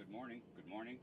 Good morning. Good morning.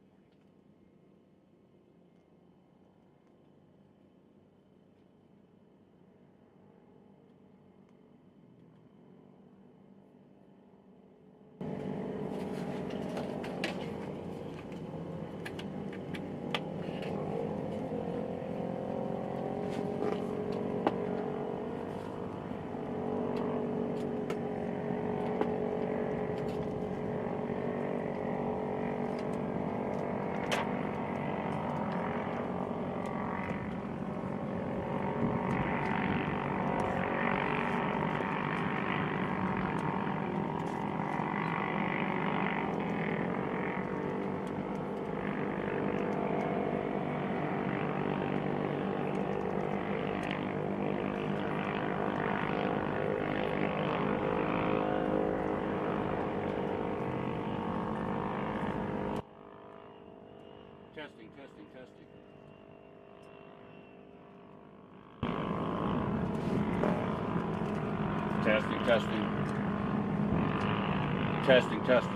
Testing, testing, testing. Testing, testing. Testing, testing.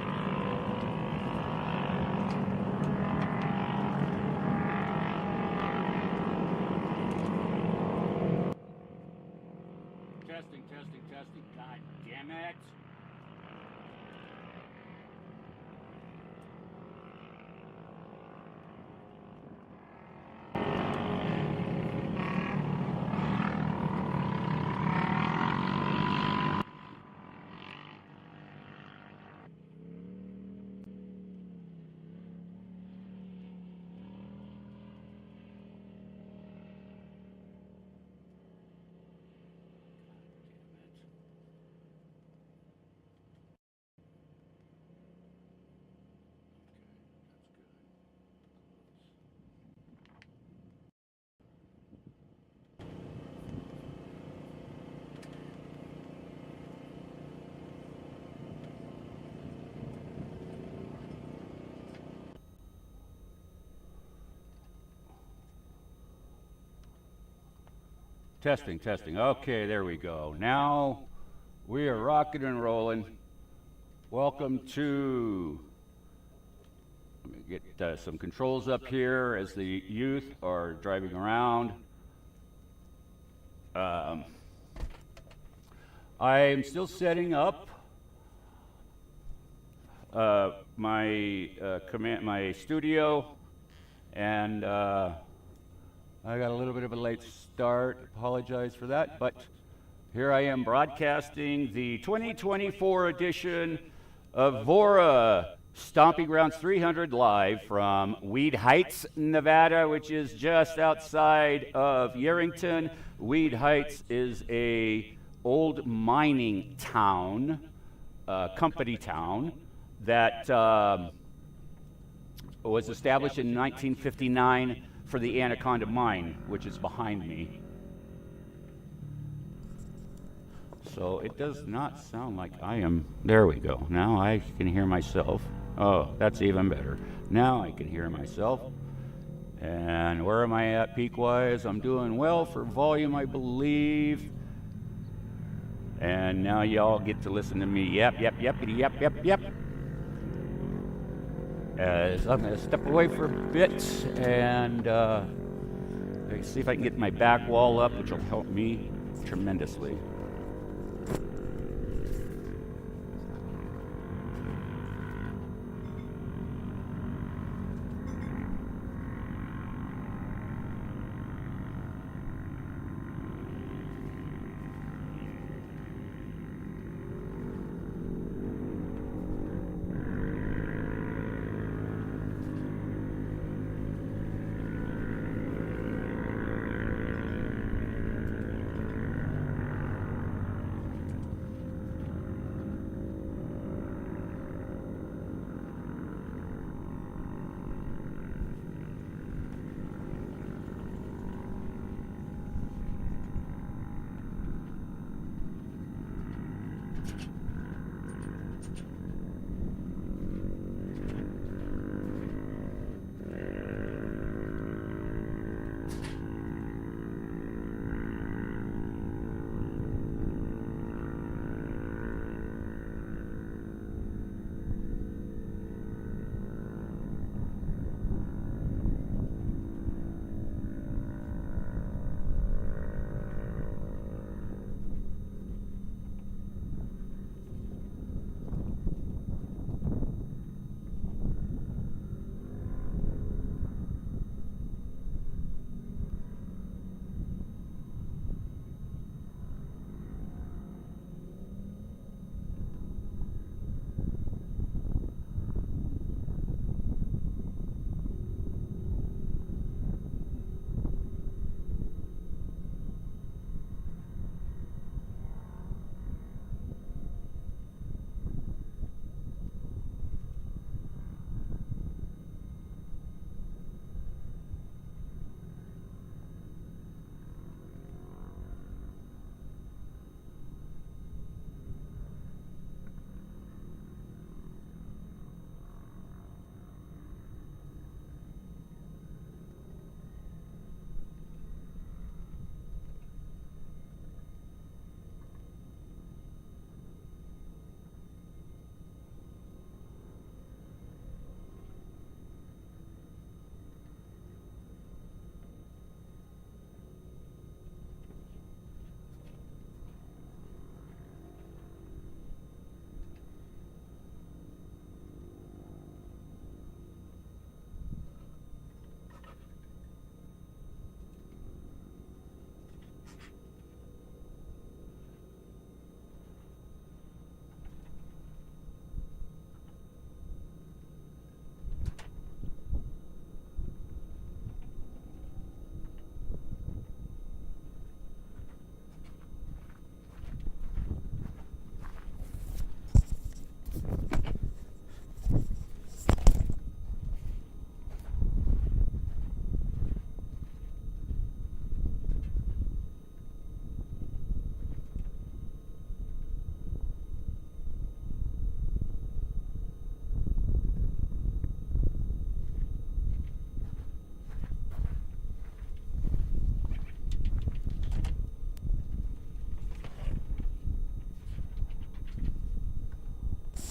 Testing, testing, testing. God damn it. Testing, testing. Okay, there we go. Now we are rocking and rolling. Welcome to, let me get some controls up here as the youth are driving around. I'm still setting up my studio, and I got a little bit of a late start. Apologize for that, but here I am broadcasting the 2024 edition of VORRA Stomping Grounds 300 live from Weed Heights, Nevada, which is just outside of Yerington. Weed Heights is a old mining town, company town, that was established in 1959 for the Anaconda Mine, which is behind me. So it does not sound like I am, there we go. Now I can hear myself. Oh, that's even better. Now I can hear myself. And where am I at peak-wise? I'm doing well for volume, I believe. And now y'all get to listen to me. Yep. So I'm going to step away for a bit and see if I can get my back wall up, which will help me tremendously.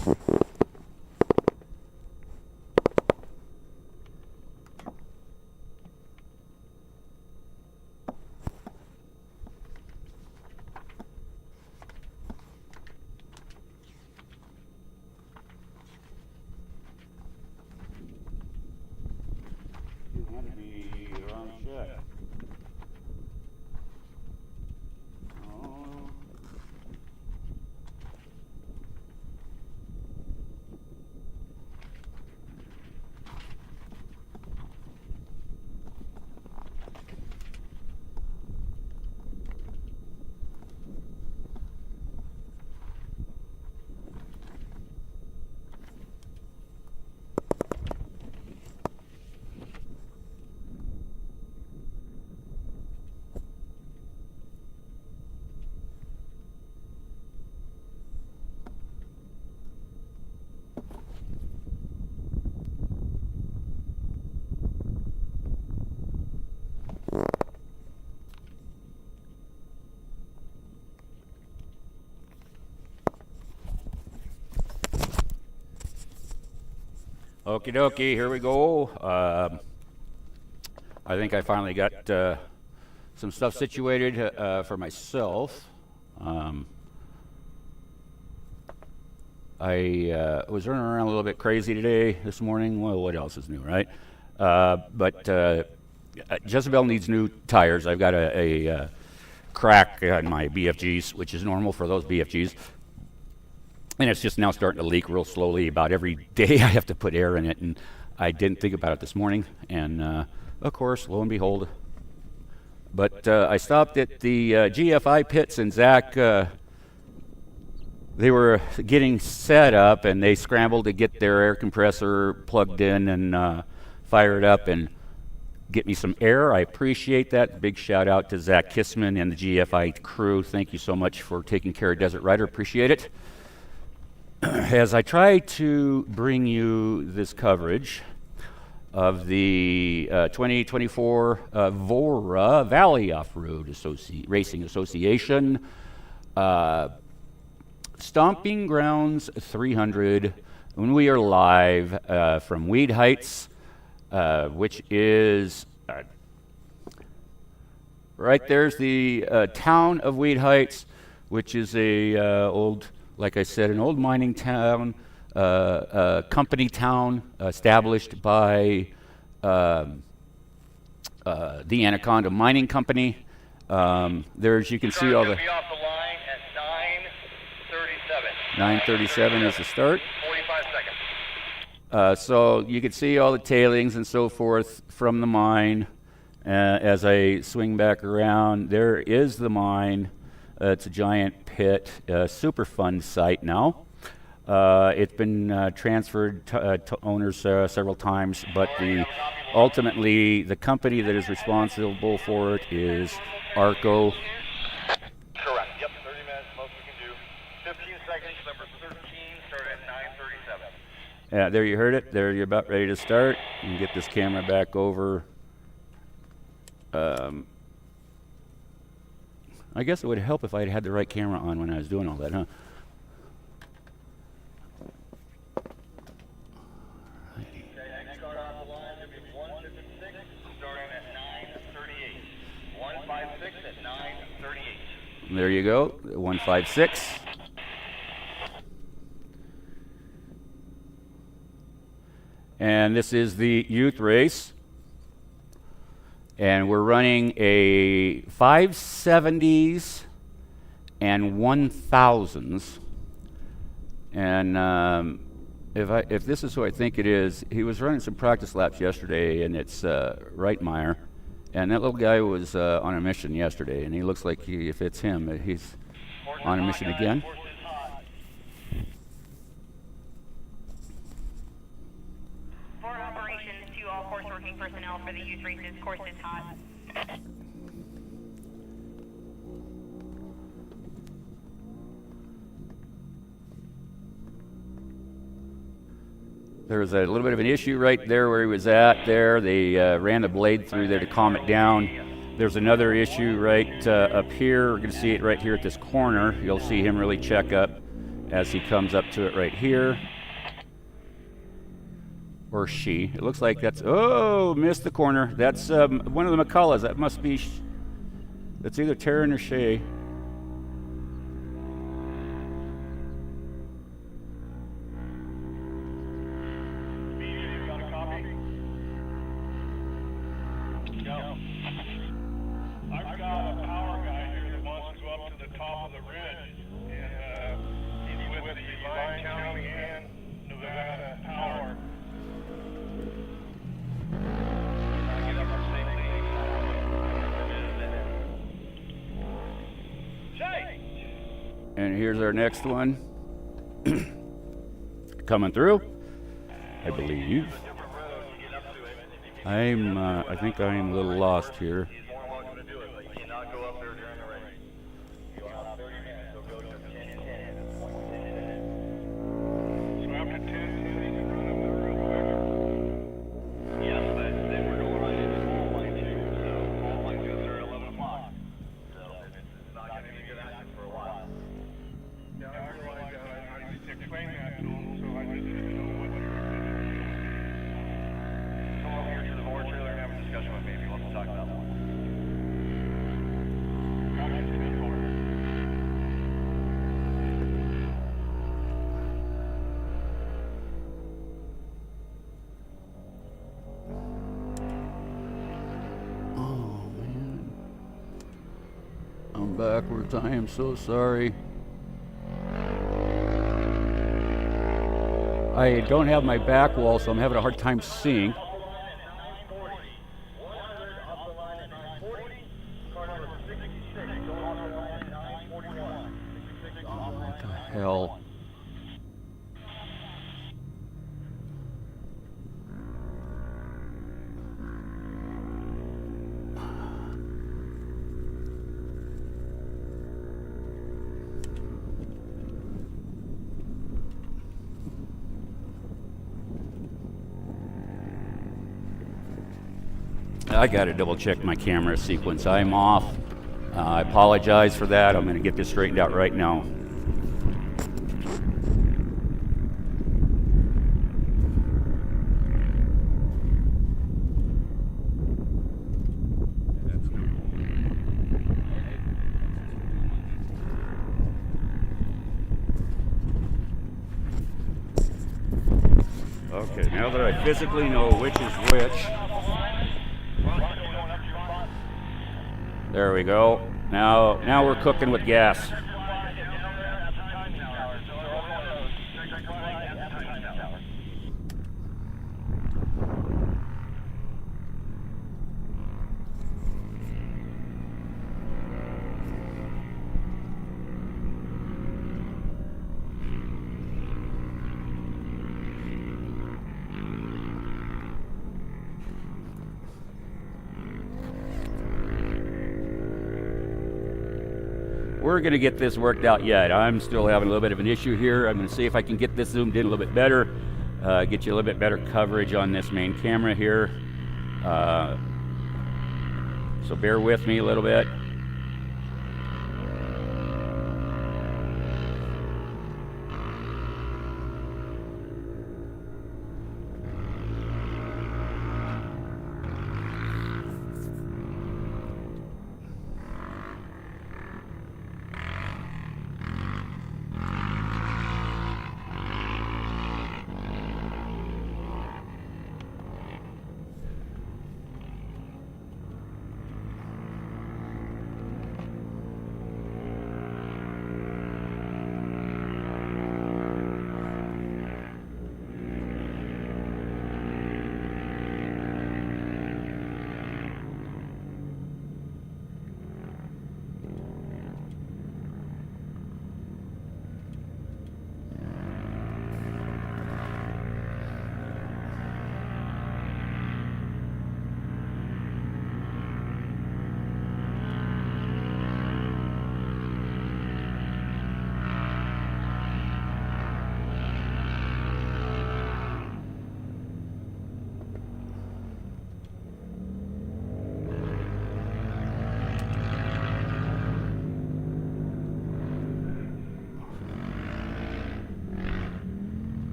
Had to be the wrong shit. Oh. Okie dokie, here we go. I think I finally got some stuff situated for myself. I was running around a little bit crazy today, this morning. Well, what else is new, right? But Jezebel needs new tires. I've got a crack on my BFGs, which is normal for those BFGs. And it's just now starting to leak real slowly. About every day I have to put air in it, and I didn't think about it this morning. And of course, lo and behold. But I stopped at the GFI pits, and Zach, they were getting set up, and they scrambled to get their air compressor plugged in and fire it up and get me some air. I appreciate that. Big shout out to Zach Kissman and the GFI crew. Thank you so much for taking care of Desert Rider. Appreciate it. As I try to bring you this coverage of the 2024 VORRA Valley Off-Road Racing Association Stomping Grounds 300, when we are live from Weed Heights, which is right there's the town of Weed Heights, which is a old, like I said, an old mining town, company town established by the Anaconda Mining Company. There's, you can see all the... Be off the line at 9:37. 9:37 is the start. 45 seconds. So you can see all the tailings and so forth from the mine. As I swing back around, there is the mine. It's a giant pit, super fun site now. It's been transferred to owners several times, but ultimately the company that is responsible for it is Arco. Correct. Yep, 30 minutes, most we can do. 15 seconds, number 13, start at 9:37. Yeah, there you heard it. There you're about ready to start. You can get this camera back over. I guess it would help if I had the right camera on when I was doing all that, huh? Okay, next car off the line should be 156, starting at 9:38. 156 at 9:38. There you go, 156. And this is the youth race. And we're running a 570s and 1000s. And if this is who I think it is, he was running some practice laps yesterday, and it's Reitmeyer. And that little guy was on a mission yesterday, and he looks like if it's him, he's on a mission again. For operations to all course working personnel for the youth races, course is hot. There was a little bit of an issue right there where he was at there. They ran the blade through there to calm it down. There's another issue right up here. We're going to see it right here at this corner. You'll see him really check up. as he comes up to it right here. Or she. It looks like that's, oh, missed the corner. That's one of the McCulloughs. That must be, that's either Taryn or Shay. And here's our next one. Coming through, I believe. I think I'm a little lost here. I'm backwards. I am so sorry. I don't have my back wall, so I'm having a hard time seeing. What the hell? I gotta double check my camera sequence. I'm off. I apologize for that. I'm gonna get this straightened out right now. Okay, now that I physically know which is which. There we go. Now we're cooking with gas. We're going to get this worked out yet. I'm still having a little bit of an issue here. I'm going to see if I can get this zoomed in a little bit better, get you a little bit better coverage on this main camera here. So bear with me a little bit.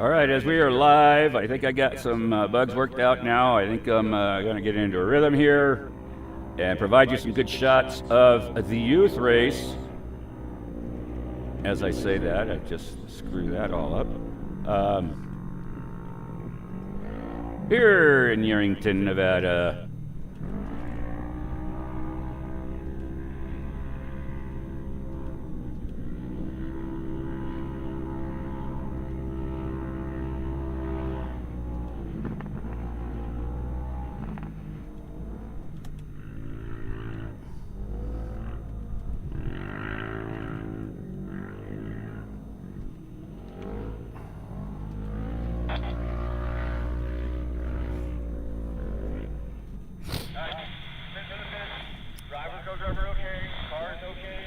All right, as we are live, I think I got some bugs worked out now. I think I'm going to get into a rhythm here and provide you some good shots of the youth race. As I say that, I just screw that all up. Here in Yerington, Nevada. Driver goes over okay. Car's okay.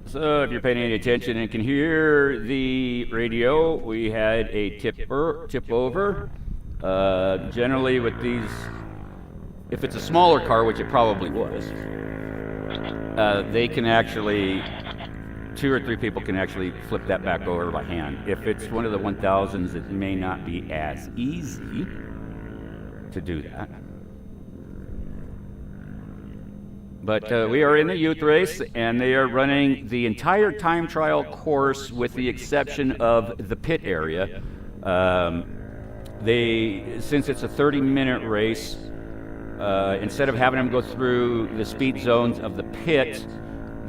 So if you're paying any attention and can hear the radio, we had a tip over. Generally with these, if it's a smaller car, which it probably was, they can actually, 2 or 3 people can actually flip that back over by hand. If it's one of the 1000s, it may not be as easy to do that. But we are in the youth race, and they are running the entire time trial course with the exception of the pit area. Since it's a 30-minute race, instead of having them go through the speed zones of the pit,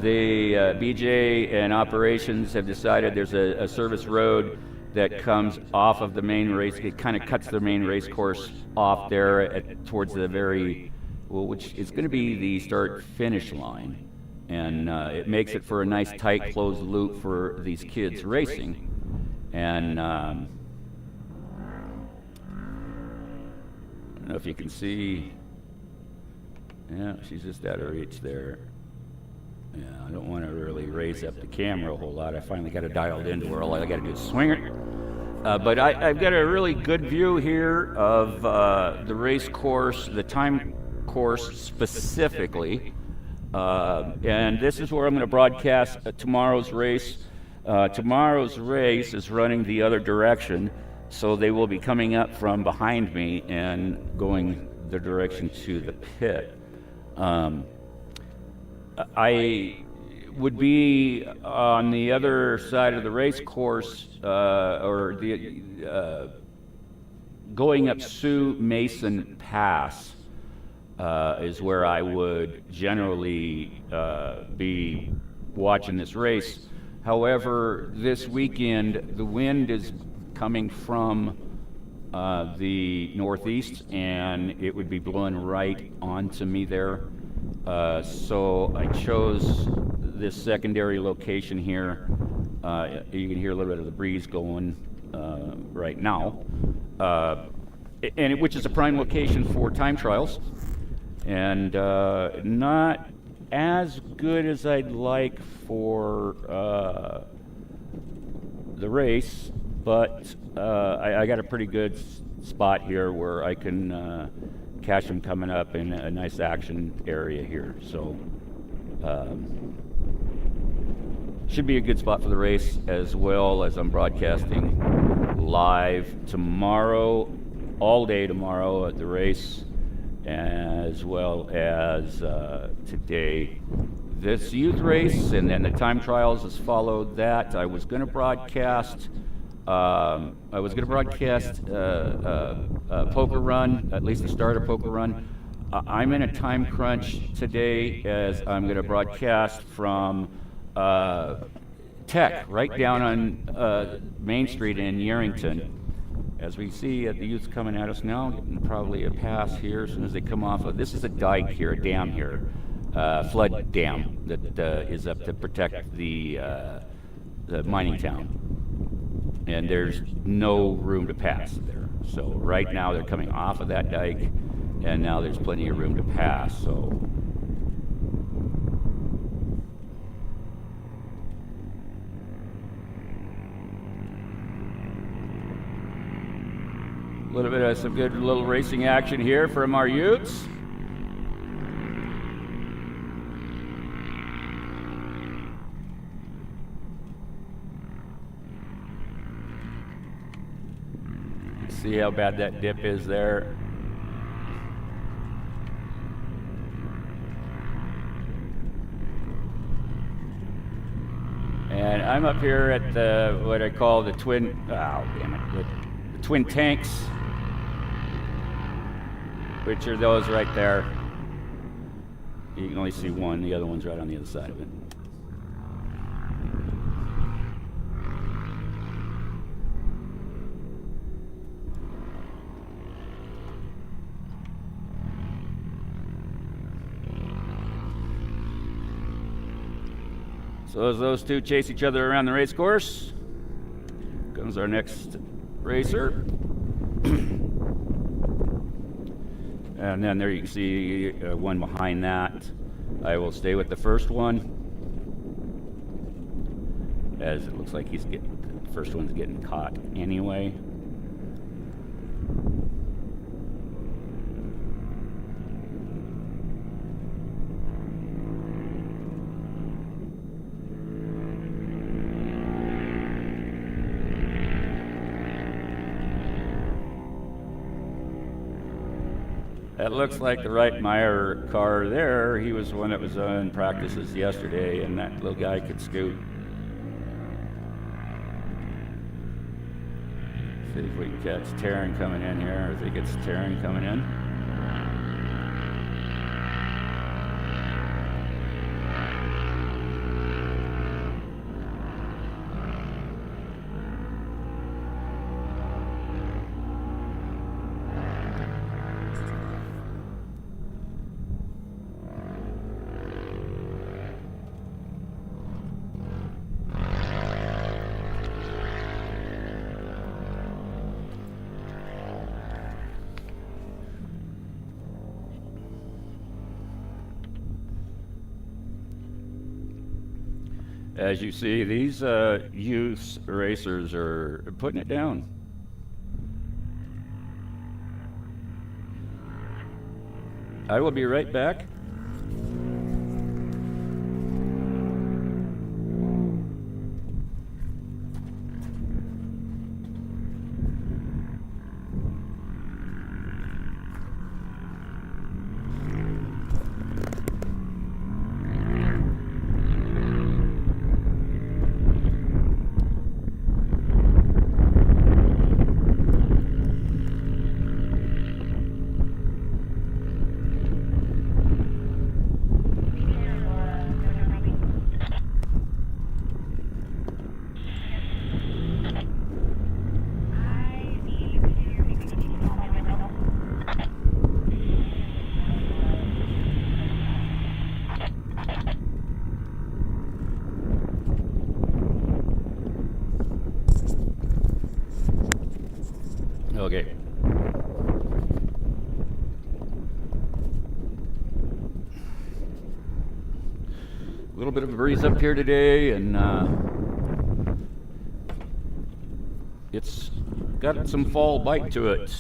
the BJ and operations have decided there's a service road that comes off of the main race. It kind of cuts the main race course off there towards the very, well, which is going to be the start-finish line. And it makes it for a nice, tight, closed loop for these kids racing. And I don't know if you can see. Yeah, she's just out of reach there. Yeah, I don't want to really raise up the camera a whole lot. I finally got it dialed into where all I got to do is swing it. But I've got a really good view here of the race course, the time course specifically. And this is where I'm going to broadcast tomorrow's race. Tomorrow's race is running the other direction, so they will be coming up from behind me and going the direction to the pit. I would be on the other side of the race course, or the going up Sioux Mason Pass is where I would generally be watching this race. However, this weekend the wind is coming from the northeast, and it would be blowing right onto me there. So I chose this secondary location here. You can hear a little bit of the breeze going right now, which is a prime location for time trials, and not as good as I'd like for the race, but I got a pretty good spot here where I can catch them coming up in a nice action area here. So should be a good spot for the race, as well as I'm broadcasting live tomorrow, all day tomorrow at the race, as well as today. This youth race, and then the time trials has followed that. I was going to broadcast Poker Run, at least the start of Poker Run. I'm in a time crunch today, as I'm going to broadcast from Tech, right down on Main Street in Yerington. As we see the youths coming at us now, getting probably a pass here as soon as they come off of, this is a dike here, a dam here, flood dam that is up to protect the mining town. And there's no room to pass there. So right now they're coming off of that dike, and now there's plenty of room to pass. So a little bit of some good little racing action here from our youths. See how bad that dip is there? And I'm up here at the, what I call the twin, oh damn it, the twin tanks, which are those right there. You can only see one, the other one's right on the other side of it. So as those two chase each other around the race course, comes our next racer. And then there you can see one behind that. I will stay with the first one, as it looks like the first one's getting caught anyway. That looks like the Reitmeyer car there. He was the one that was in practices yesterday, and that little guy could scoot. See if we can catch Taryn coming in here, if he gets Taryn coming in. As you see, these youth racers are putting it down. I will be right back. Okay. A little bit of a breeze up here today, and it's got some fall bite to it.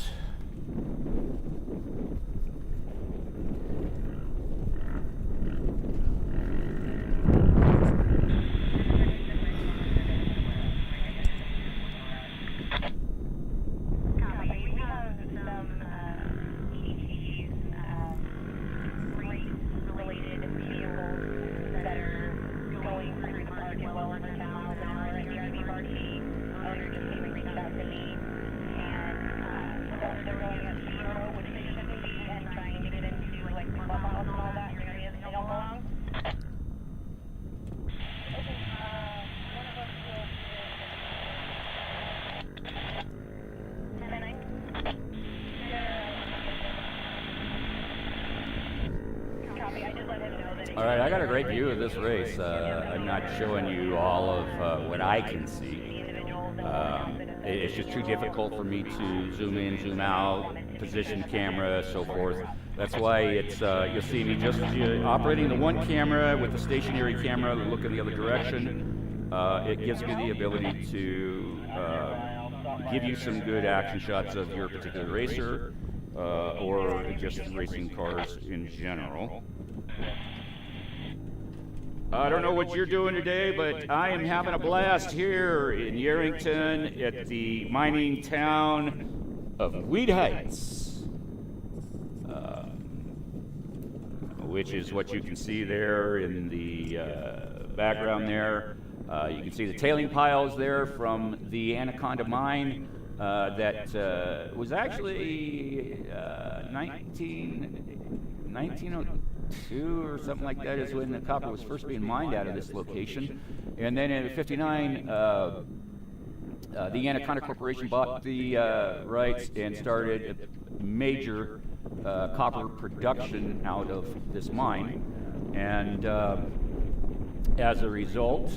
All right, I got a great view of this race. I'm not showing you all of what I can see. It's just too difficult for me to zoom in, zoom out, position camera, so forth. That's why it's you'll see me just operating the one camera with the stationary camera, look in the other direction. It gives me the ability to give you some good action shots of your particular racer or just racing cars in general. I don't know what you're doing today, but I am having a blast here in Yerington at the mining town of Weed Heights, which is what you can see there in the background there. You can see the tailing piles there from the Anaconda mine that was actually 1902 or something like that is when the copper was first being mined out of this location. And then in '59, the Anaconda Corporation bought the rights and started a major copper production out of this mine. And as a result,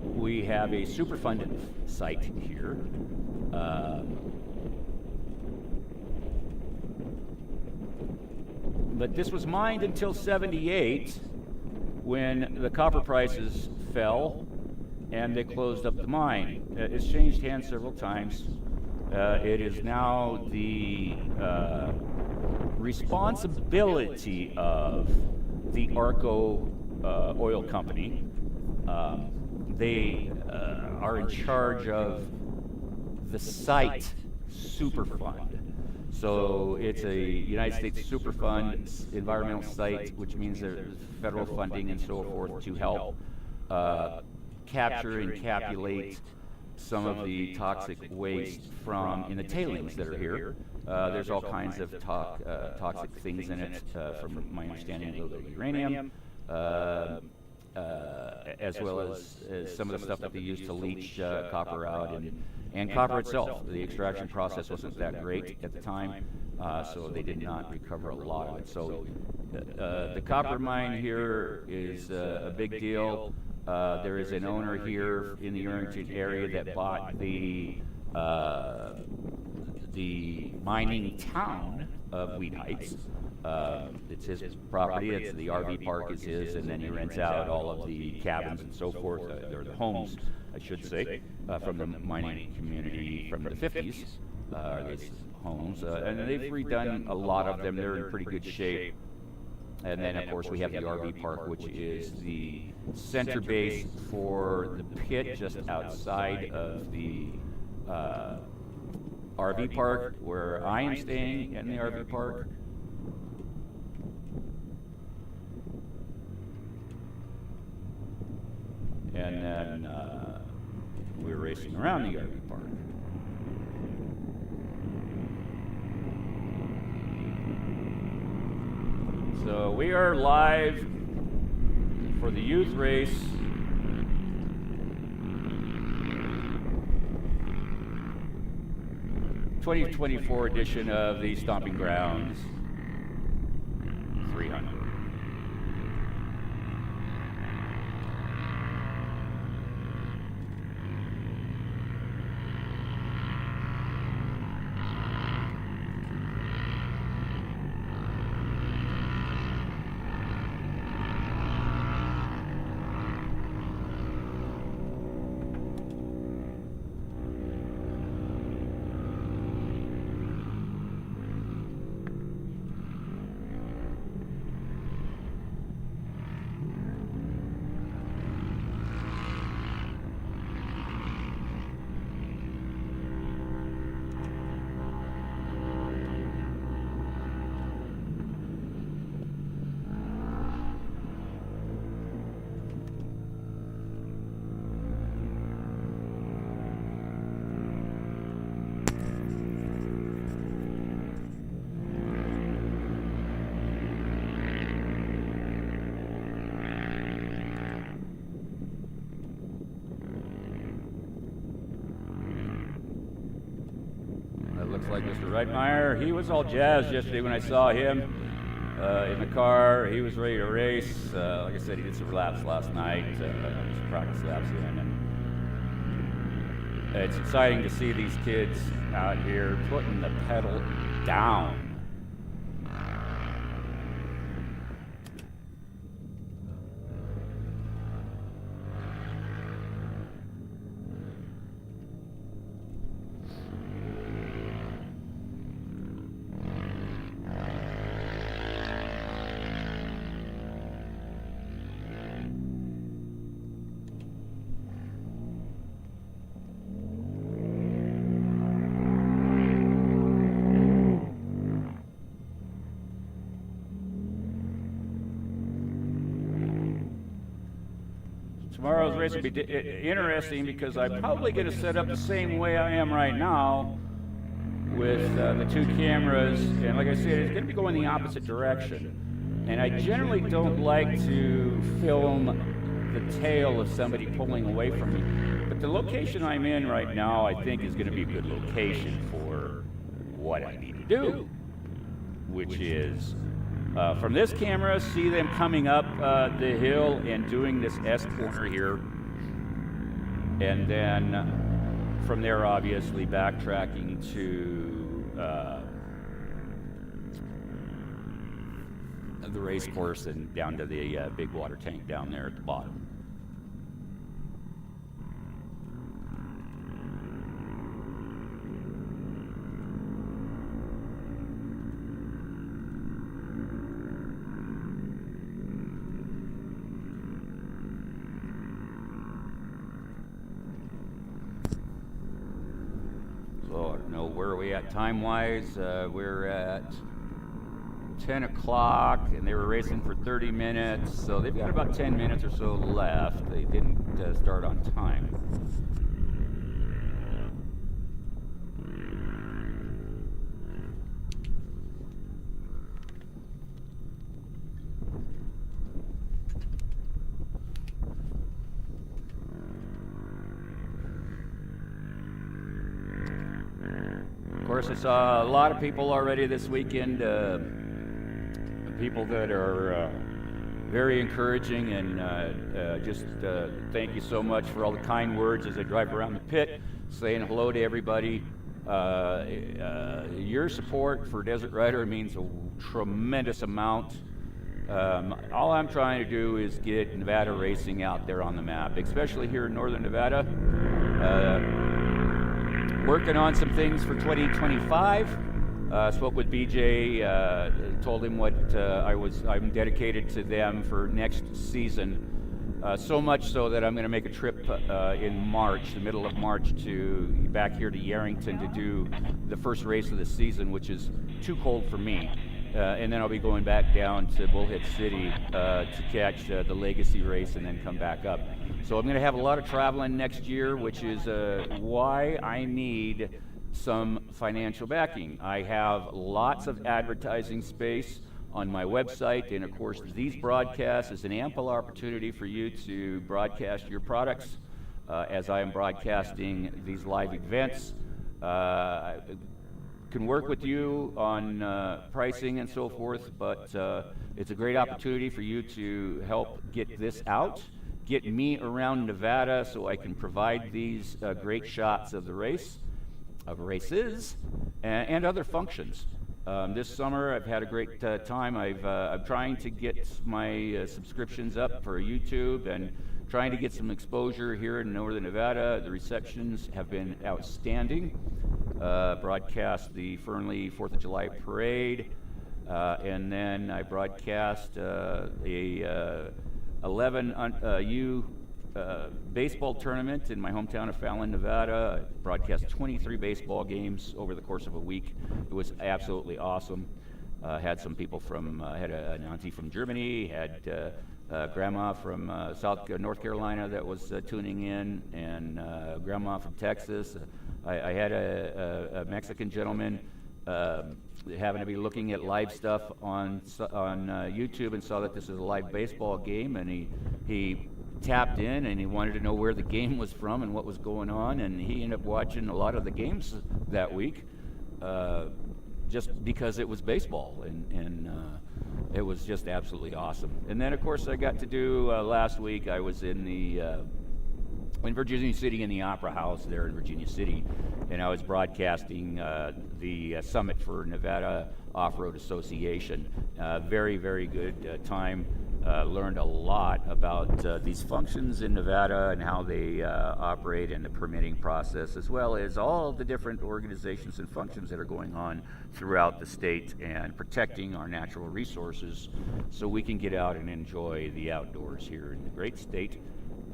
we have a Superfund site here. But this was mined until '78 when the copper prices fell and they closed up the mine. It's changed hands several times. It is now the responsibility of the Arco Oil Company. They are in charge of the site Superfund. So it's a United States Superfund environmental site, which means there's federal funding and so forth to help capture and capulate some of the toxic waste from in the tailings that are here. There's all kinds of toxic things in it, from my understanding, a little bit of uranium, as well as some of the stuff that they use to leach copper out, and copper itself. The extraction process wasn't that great at the time, so they did not recover a lot of it. So the copper mine here is a big deal. There is an owner here in the Irvington area that bought the mining town of Weed Heights. It's his property. It's the RV park is his, and then he rents out all of the cabins and so forth, or the homes, I should say, from the mining community from the 50s. These homes, and they've redone a lot of them. They're in pretty good shape. And then, of course, we have the RV park, which is the center base for the pit just outside of the RV park, where I am staying in the RV park. And then we're racing around the RV park. So we are live for the youth race. '2024 edition of the Stomping Grounds 300. Looks like Mr. Reitmeyer. He was all jazzed yesterday when I saw him in the car. He was ready to race. Like I said, he did some laps last night, some practice laps in. And it's exciting to see these kids out here putting the pedal down. tomorrow's race will be interesting because I'm probably going to set up the same way I am right now with the two cameras. And like I said, it's going to be going the opposite direction. And I generally don't like to film the tail of somebody pulling away from me. But the location I'm in right now, I think, is going to be a good location for what I need to do, which is from this camera, see them coming up the hill and doing this S corner here. And then from there, obviously, backtracking to the race course and down to the big water tank down there at the bottom. So I don't know, where are we at time-wise? We're at 10 o'clock, and they were racing for 30 minutes, so they've got about 10 minutes or so left. They didn't start on time. Of course, I saw a lot of people already this weekend. People that are very encouraging, and just thank you so much for all the kind words as I drive around the pit, saying hello to everybody. Your support for Desert Rider means a tremendous amount. All I'm trying to do is get Nevada racing out there on the map, especially here in Northern Nevada. Working on some things for 2025. Spoke with BJ, told him what I'm dedicated to them for next season. So much so that I'm going to make a trip in March, the middle of March, back here to Yarrington to do the first race of the season, which is too cold for me. And then I'll be going back down to Bullhead City to catch the Legacy race and then come back up. So I'm going to have a lot of traveling next year, which is why I need some financial backing. I have lots of advertising space on my website, and of course these broadcasts is an ample opportunity for you to broadcast your products as I am broadcasting these live events. I can work with you on pricing and so forth, but it's a great opportunity for you to help get this out, get me around Nevada so I can provide these great shots of the races, and other functions. This summer I've had a great time. I'm trying to get my subscriptions up for YouTube and trying to get some exposure here in Northern Nevada. The receptions have been outstanding. Broadcast the Fernley 4th of July parade, and then I broadcast a 11U baseball tournament in my hometown of Fallon, Nevada. I broadcast 23 baseball games over the course of a week. It was absolutely awesome. Had some people from, had an auntie from Germany, had grandma from North Carolina that was tuning in, and grandma from Texas. I had a Mexican gentleman happened to be looking at live stuff on YouTube and saw that this is a live baseball game, and he tapped in and he wanted to know where the game was from and what was going on, and he ended up watching a lot of the games that week just because it was baseball, and it was just absolutely awesome. And then of course I got to do last week, I was in Virginia City in the Opera House there in Virginia City, and I was broadcasting the summit for Nevada Off-Road Association. Very, very good time. Learned a lot about these functions in Nevada and how they operate in the permitting process, as well as all the different organizations and functions that are going on throughout the state and protecting our natural resources so we can get out and enjoy the outdoors here in the great state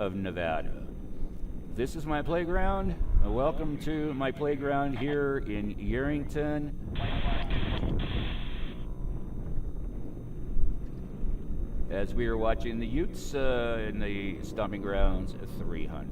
of Nevada. This is my playground. Welcome to my playground here in Yarrington. as we are watching the Utes in the Stomping Grounds 300.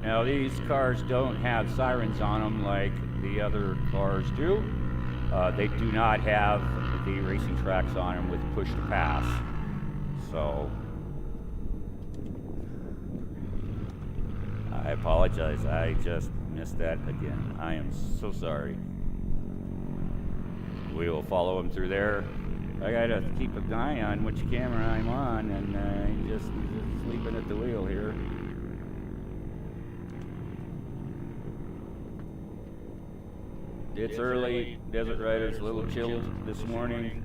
Now these cars don't have sirens on them like the other cars do. They do not have the racing tracks on them with push to pass. So I apologize, I just missed that again. I am so sorry. We will follow them through there. I gotta keep an eye on which camera I'm on, and I'm just sleeping at the wheel here. It's early, Desert Rider's a little chilled this morning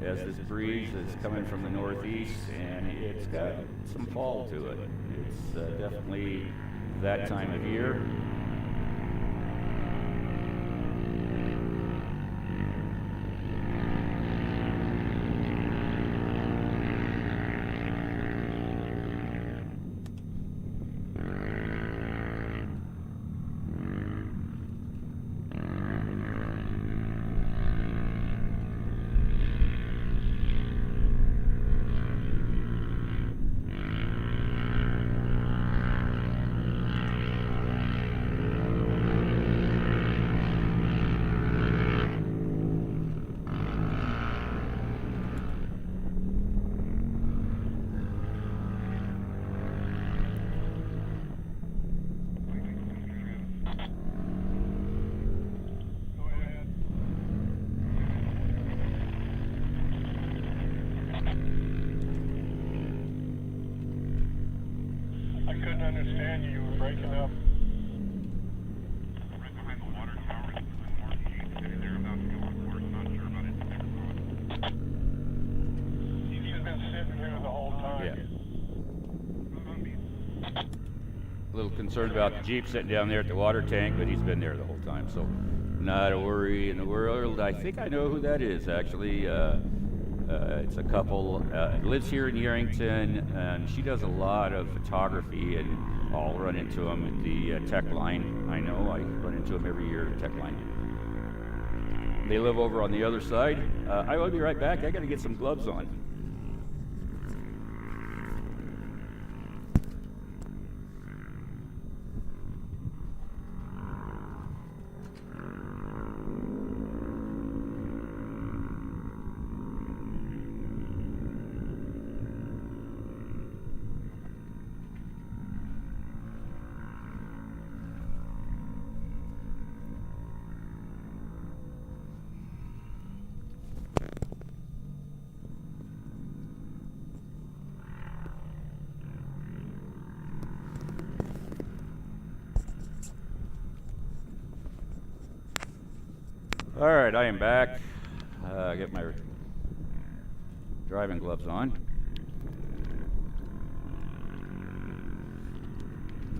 as this breeze is coming from the northeast, and it's got some fall to it. It's definitely that time of year. I couldn't understand you. You were breaking up. Right behind the water tower in the northeast, maybe they're about to go on course, not sure about it. He's been sitting here the whole time. Yeah. A little concerned about the Jeep sitting down there at the water tank, but he's been there the whole time, so not a worry in the world. I think I know who that is, actually. It's a couple, lives here in Yerington, and she does a lot of photography, and I'll run into them at the Tech Line. I know, I run into them every year at Tech Line. They live over on the other side. I will be right back. I got to get some gloves on. All right, I am back. I get my driving gloves on.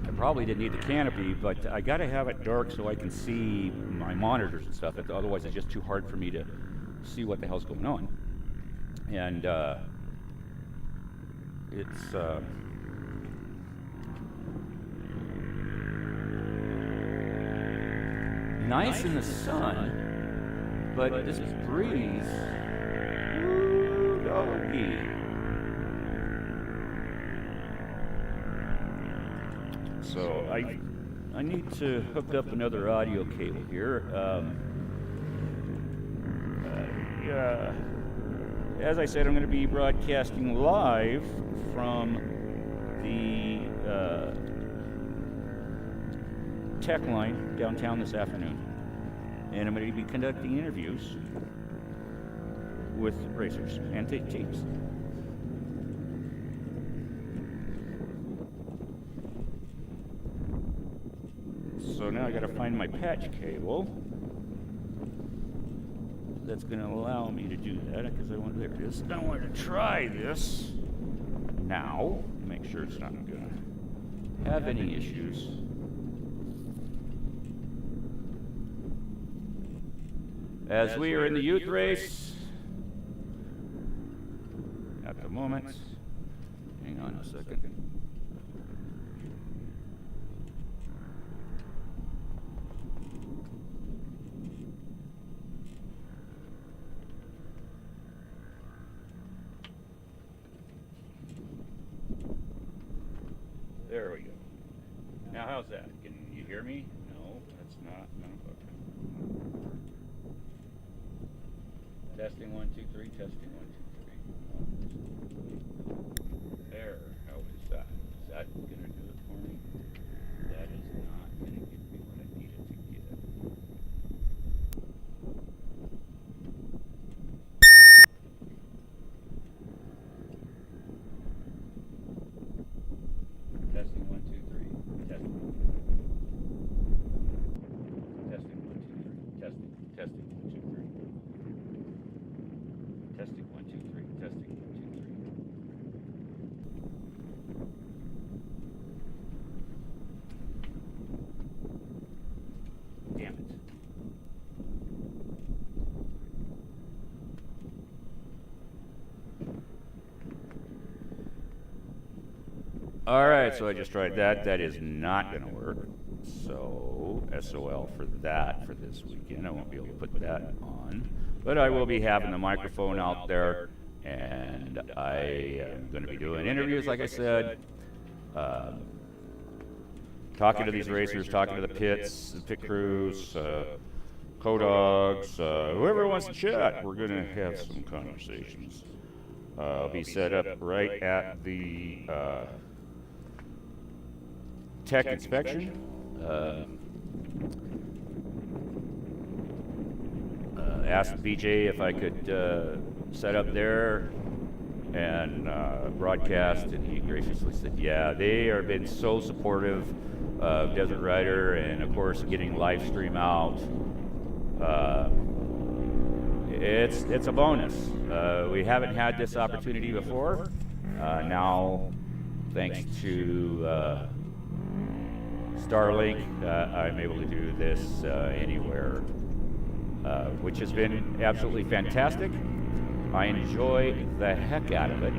I probably didn't need the canopy, but I got to have it dark so I can see my monitors and stuff. Otherwise, it's just too hard for me to see what the hell's going on. And it's nice in the sun. But this breeze, ooh, doggy. So I need to hook up another audio cable here. As I said, I'm going to be broadcasting live from the Tech Line downtown this afternoon. And I'm going to be conducting interviews with racers and teams. So now I gotta find my patch cable. That's gonna allow me to do that because there it is. I wanted to try this now. Make sure it's not gonna have any issues. As we are in the youth race, at the moment, hang on a second. There we go. Now how's that? Can you hear me? No, that's not. No, okay. Testing 1, 2, 3. Testing 1, 2, 3. There. How is that? Is that gonna do it for me? That is not gonna give me what I need it to get. Testing 1, 2, 3. Testing. Testing 1, 2, 3. Testing. Testing 1, 2, 3. Testing 1, 2, 3. Testing 1, 2, 3. Damn it. All right, so I just tried that. That is not going to work. So, SOL for that for this weekend. I won't be able to put that on. But I will be having the microphone out there, and I am going to be doing interviews, like I said, talking to these racers, talking to the pits, the pit crews, co-dogs, whoever wants to chat. We're going to have some conversations. I'll be set up right at the tech inspection. Asked BJ if I could set up there and broadcast, and he graciously said, yeah. They have been so supportive of Desert Rider, and of course getting live stream out. It's a bonus. We haven't had this opportunity before. Now, thanks to Starlink, I'm able to do this anywhere, which has been absolutely fantastic. I enjoy the heck out of it.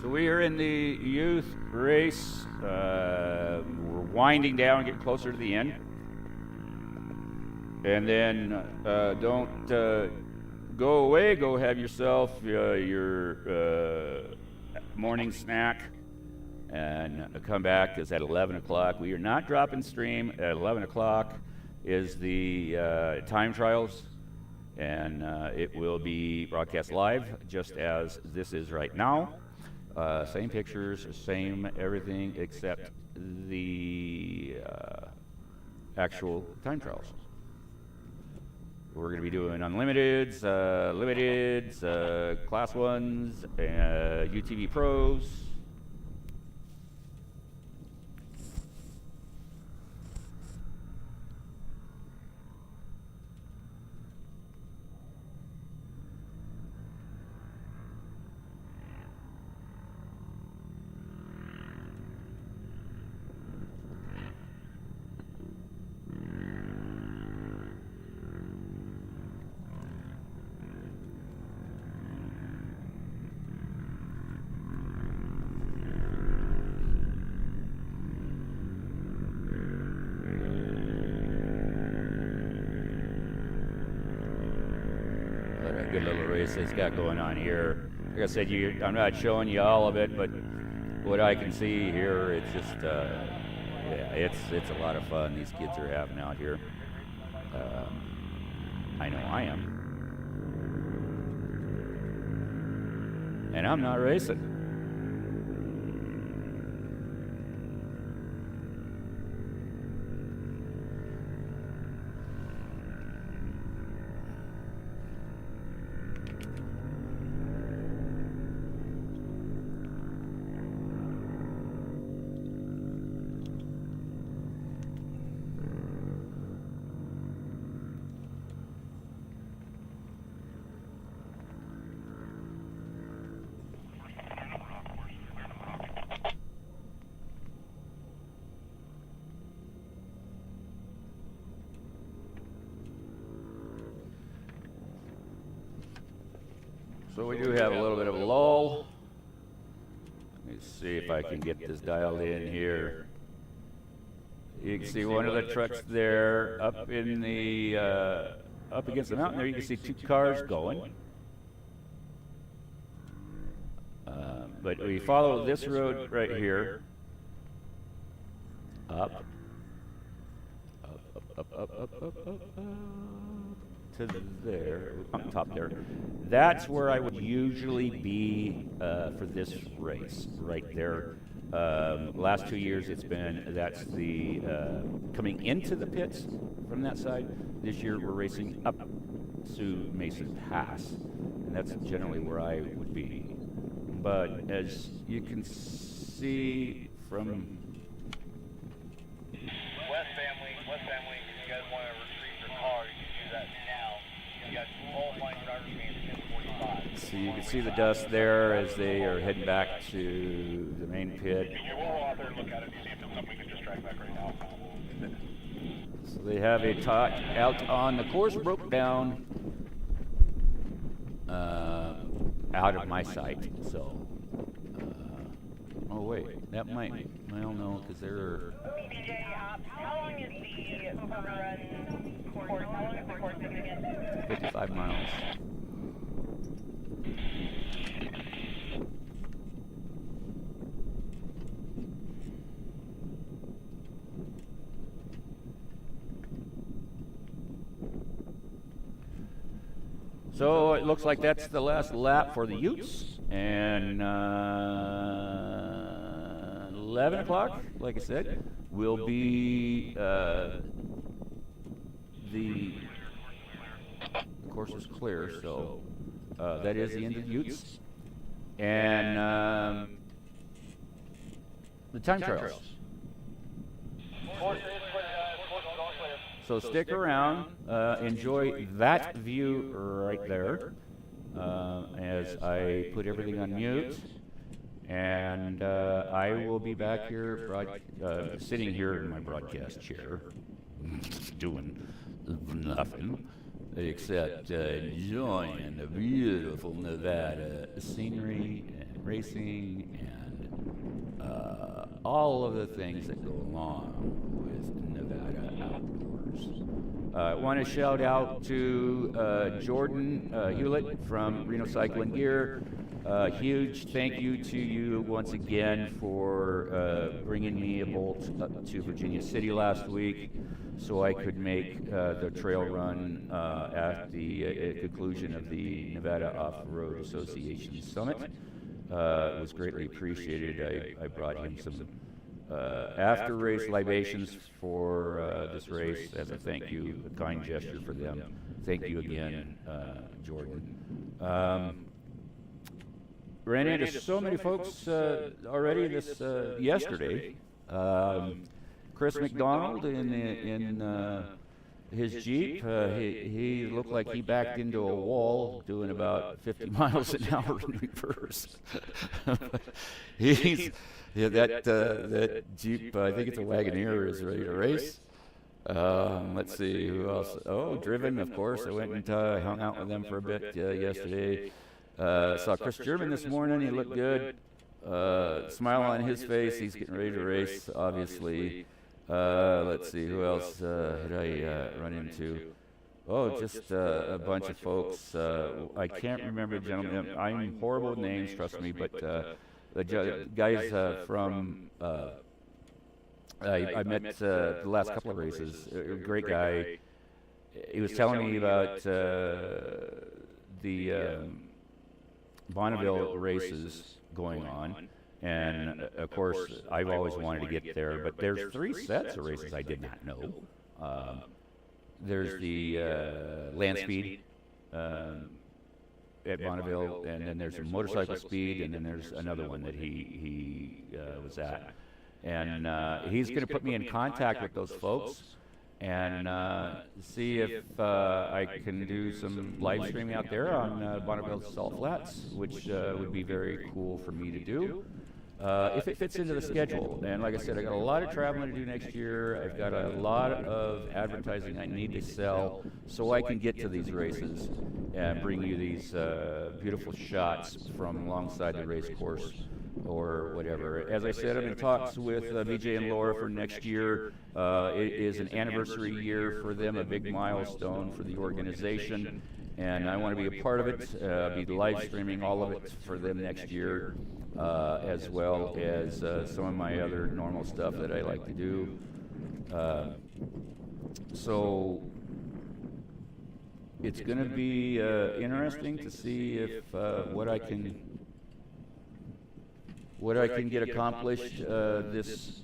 So we are in the youth race. We're winding down, getting closer to the end. And then don't go away. Go have yourself your morning snack and come back, because at 11 o'clock, we are not dropping stream. At 11 o'clock is the time trials, and it will be broadcast live, just as this is right now. Same pictures, same everything, except the actual time trials. We're going to be doing unlimiteds, limiteds, class ones, UTV pros. Good little race it's got going on here. Like I said, I'm not showing you all of it, but what I can see here, it's just, yeah, it's a lot of fun these kids are having out here. I know I am. And I'm not racing. So we do have a little bit of a lull. Let's see if I can get this dialed in here. You can see one of the trucks there up in the up against the mountain there. You can see two cars going. But we follow this road right here. Up to there, up top there. That's where I would usually be for this race, right there. Last 2 years it's been, that's the coming into the pits from that side. This year we're racing up to Mason Pass, and that's generally where I would be. But as you can see from West family, if you guys want to retrieve your car, you can do that now. You got qualifying drivers being 10:45. so you can see the dust there as they are heading back to the main pit. We'll roll out there and look at it and see if there's something we can just track back right now. So they have a tot out on the course, broke down out of my sight. So, oh wait, that might, well no, because they're. BJ, how long is the overrun course? How long is the course again? 55 miles. So it looks like that's the last lap for the Utes, and 11 o'clock, like I said, will be the course is clear, so that is the end of the Utes, and the time trials. So stick around, enjoy that view right there as I put everything on mute, and I will be back here sitting here in my broadcast chair doing nothing except enjoying the beautiful Nevada scenery and racing and all of the things that go along with Nevada outdoors. I want to shout out to Jordan Hewlett from Reno Cycling Gear. Huge thank you to you once again for bringing me a Bolt up to Virginia City last week so I could make the trail run at the conclusion of the Nevada Off-Road Association Summit. It was greatly appreciated. I brought him some after race libations for this race as a thank you, a kind gesture for them. Thank you again, Jordan. Ran into so many folks already this yesterday. Chris McDonald in his Jeep, he looked like he backed into a wall doing about 50 miles an hour in reverse. That Jeep, I think it's a Wagoneer, is ready to race. Let's see, who else? Oh, Driven, of course. I went and hung out with them for a bit yesterday. Saw Chris German this morning. He looked good. Smile on his face. He's getting ready to race, obviously. Let's see, who else did I run into? Oh, just a bunch of folks. I can't remember the gentleman. I'm horrible with names, trust me, but the guys from I met the last couple of races. A great guy. He was telling me about the Bonneville races going on, and of course I've always wanted to get there, but there's 3 sets of races I did not know. There's the land speed at Bonneville, and then there's a motorcycle speed, and then there's another one that he was at, and he's going to put me in contact with those folks and see if I can do some live streaming out there on Bonneville Salt Flats, which would be very cool for me to do, if it fits into the schedule. And like I said, I got a lot of traveling to do next year. I've got a lot of advertising I need to sell so I can get to these races and bring you these beautiful shots from alongside the race course or whatever. As I said, I'm in talks with BJ and Laura for next year. It is an anniversary year for them, a big milestone for the organization, and I want to be a part of it. I'll be live streaming all of it for them next year, as well as some of my other normal stuff that I like to do. So it's going to be interesting to see if what I can get accomplished this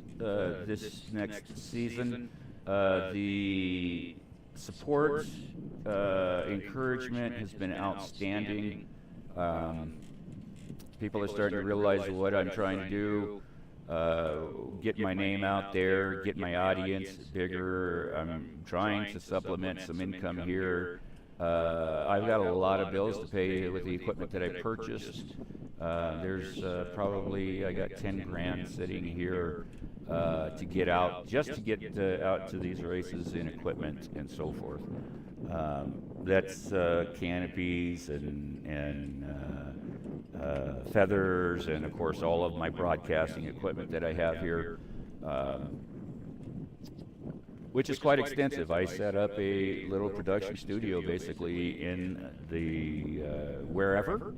next season. The support, encouragement has been outstanding. People are starting to realize what I'm trying to do, get my name out there, get my audience bigger. I'm trying to supplement some income here. I've got a lot of bills to pay with the equipment that I purchased. There's probably, I got 10 grand sitting here to get out, just to get out to these races in equipment and so forth. That's canopies and feathers, and of course all of my broadcasting equipment that I have here, which is quite extensive. I set up a little production studio basically in the wherever.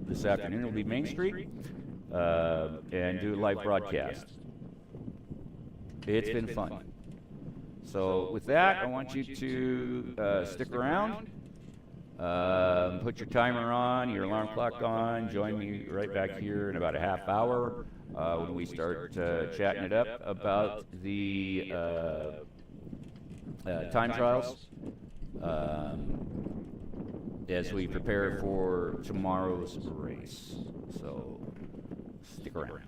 This afternoon will be Main Street, and do live broadcast. It's been fun. So with that, I want you to stick around, put your timer on, your alarm clock on, join me right back here in about a half hour when we start chatting it up about the time trials as we prepare for tomorrow's race. So stick around.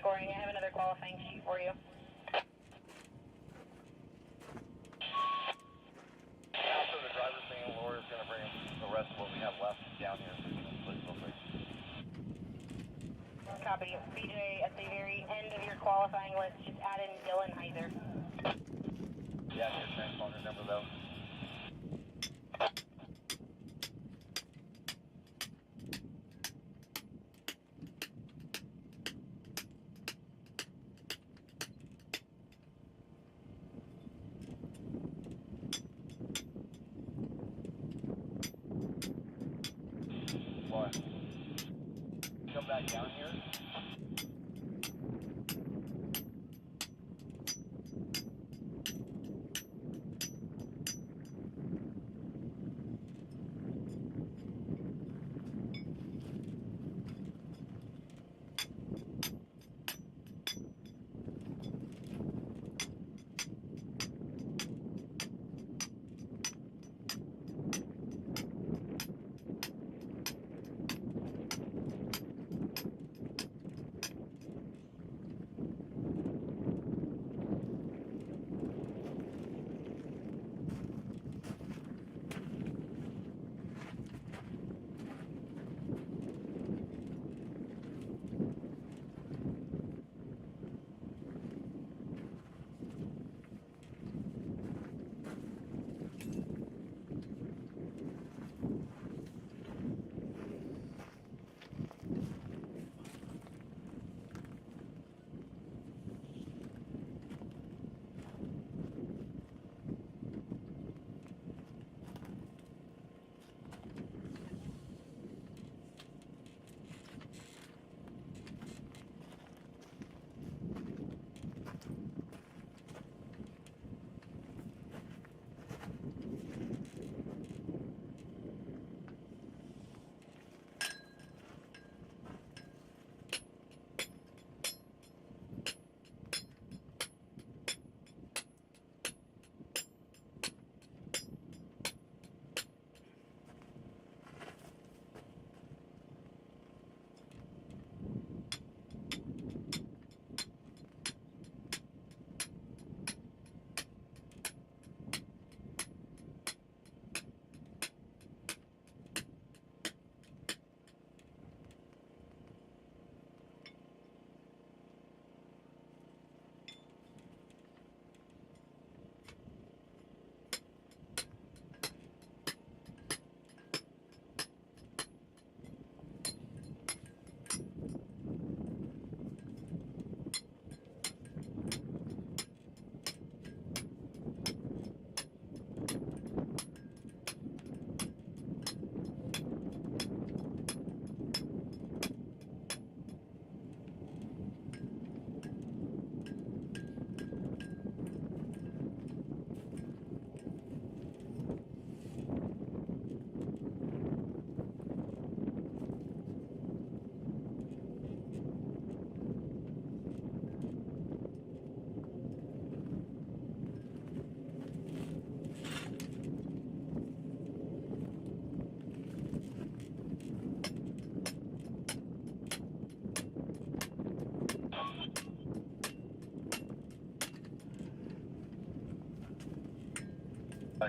scoring. I have another qualifying sheet for you. After the driver's thing, Laura's going to bring the rest of what we have left down here so we can split real quick. Copy. BJ, at the very end of your qualifying list, just add in Dylan Heiser. Yeah, your transponder number though. What? Come back down here?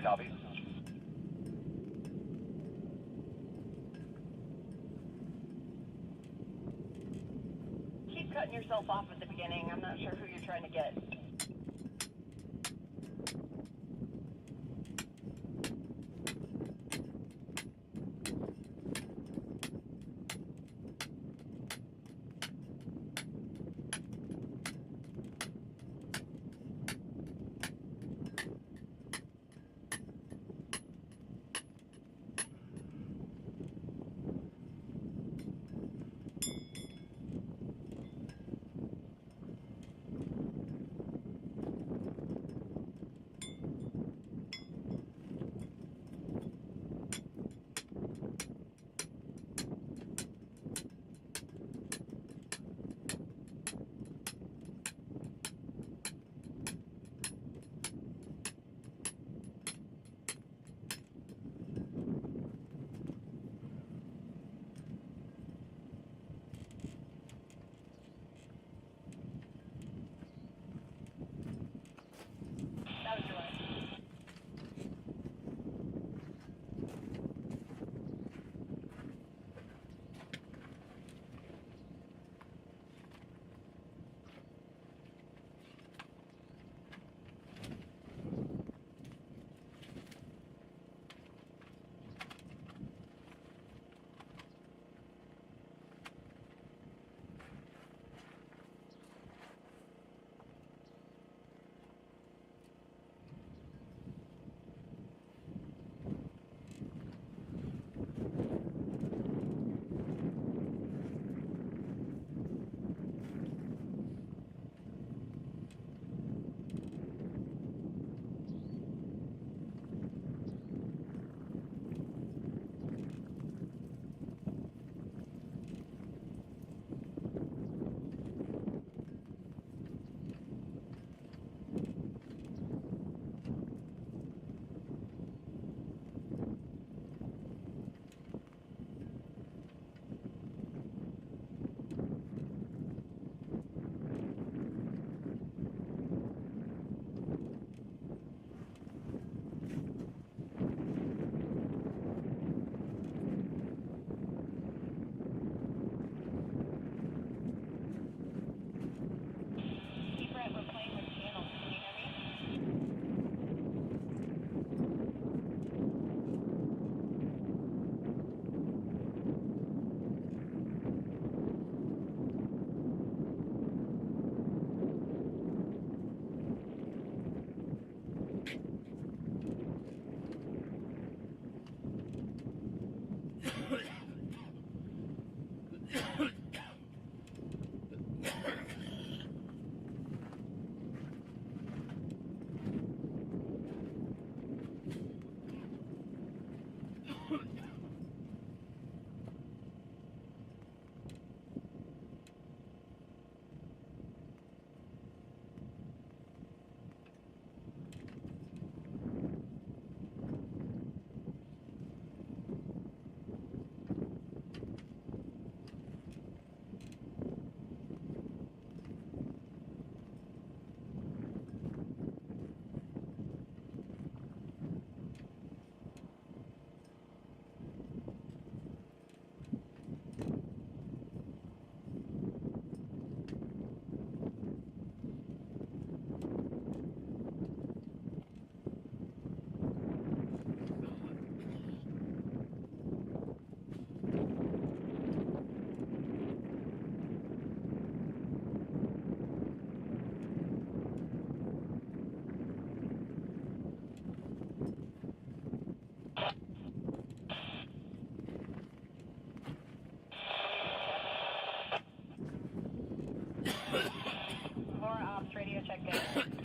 Copy. Keep cutting yourself off at the beginning. I'm not sure who you're trying to get. VORRA ops, radio check in.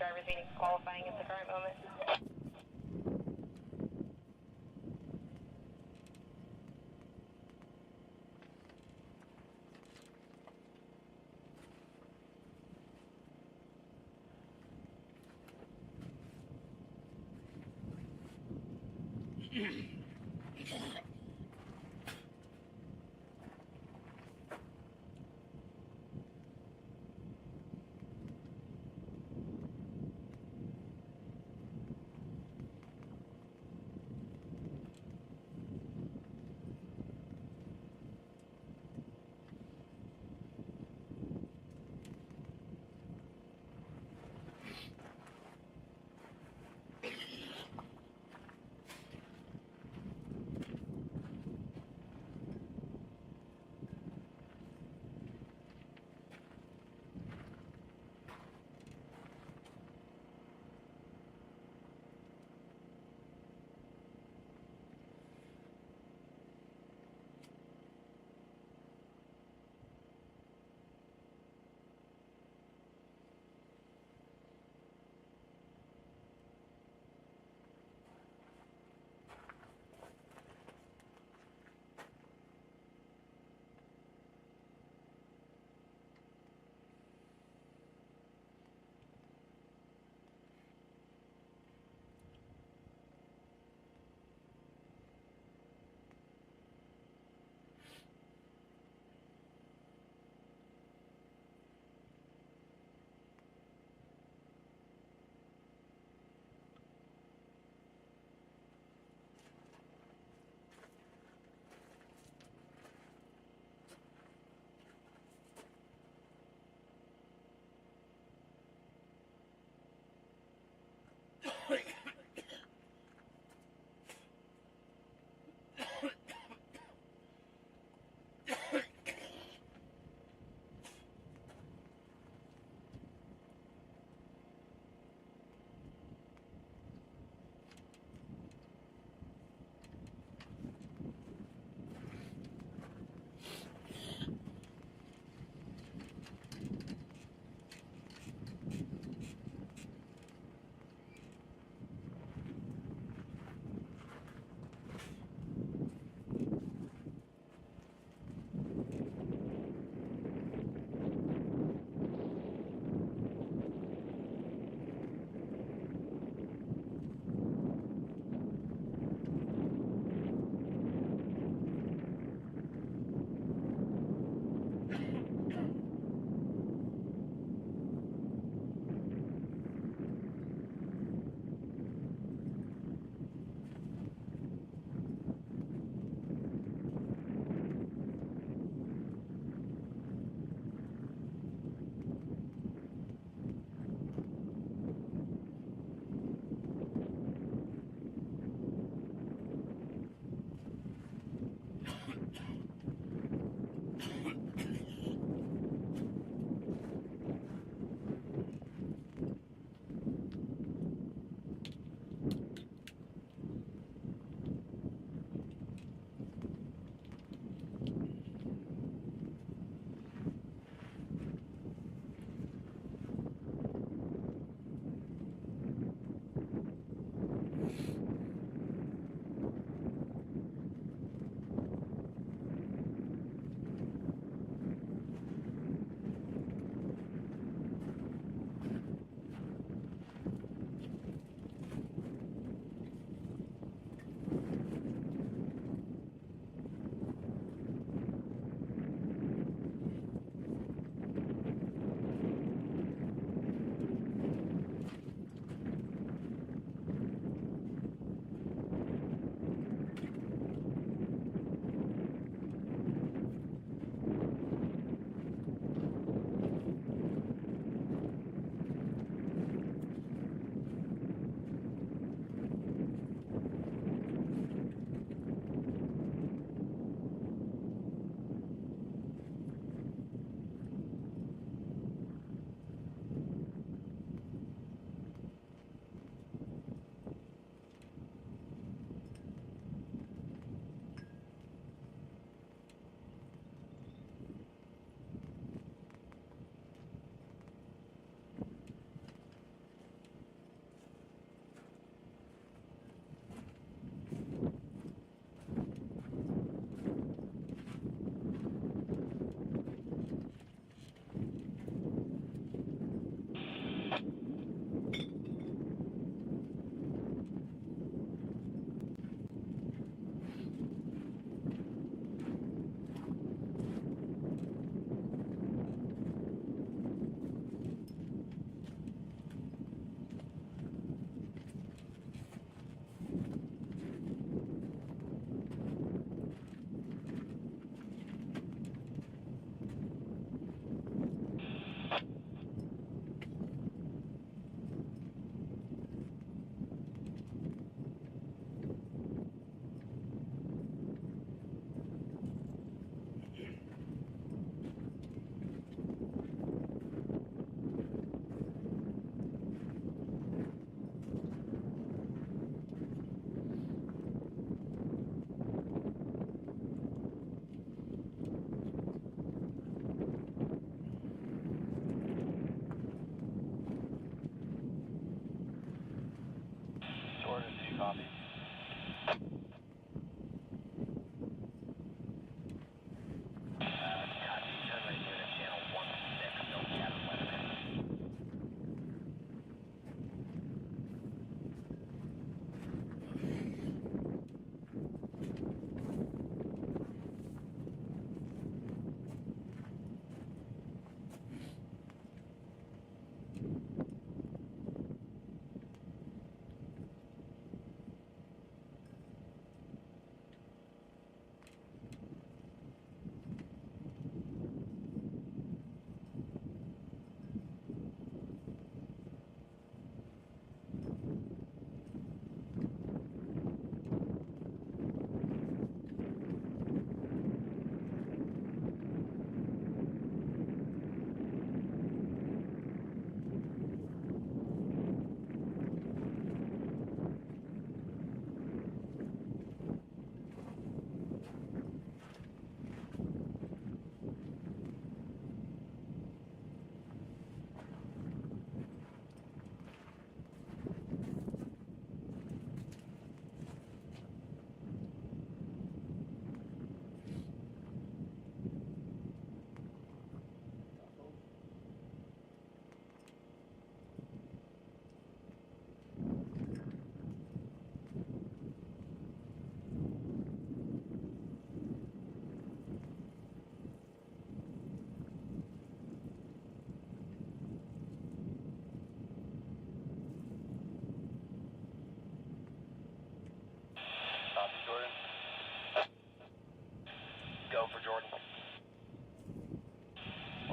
drivers meeting qualifying at the current moment.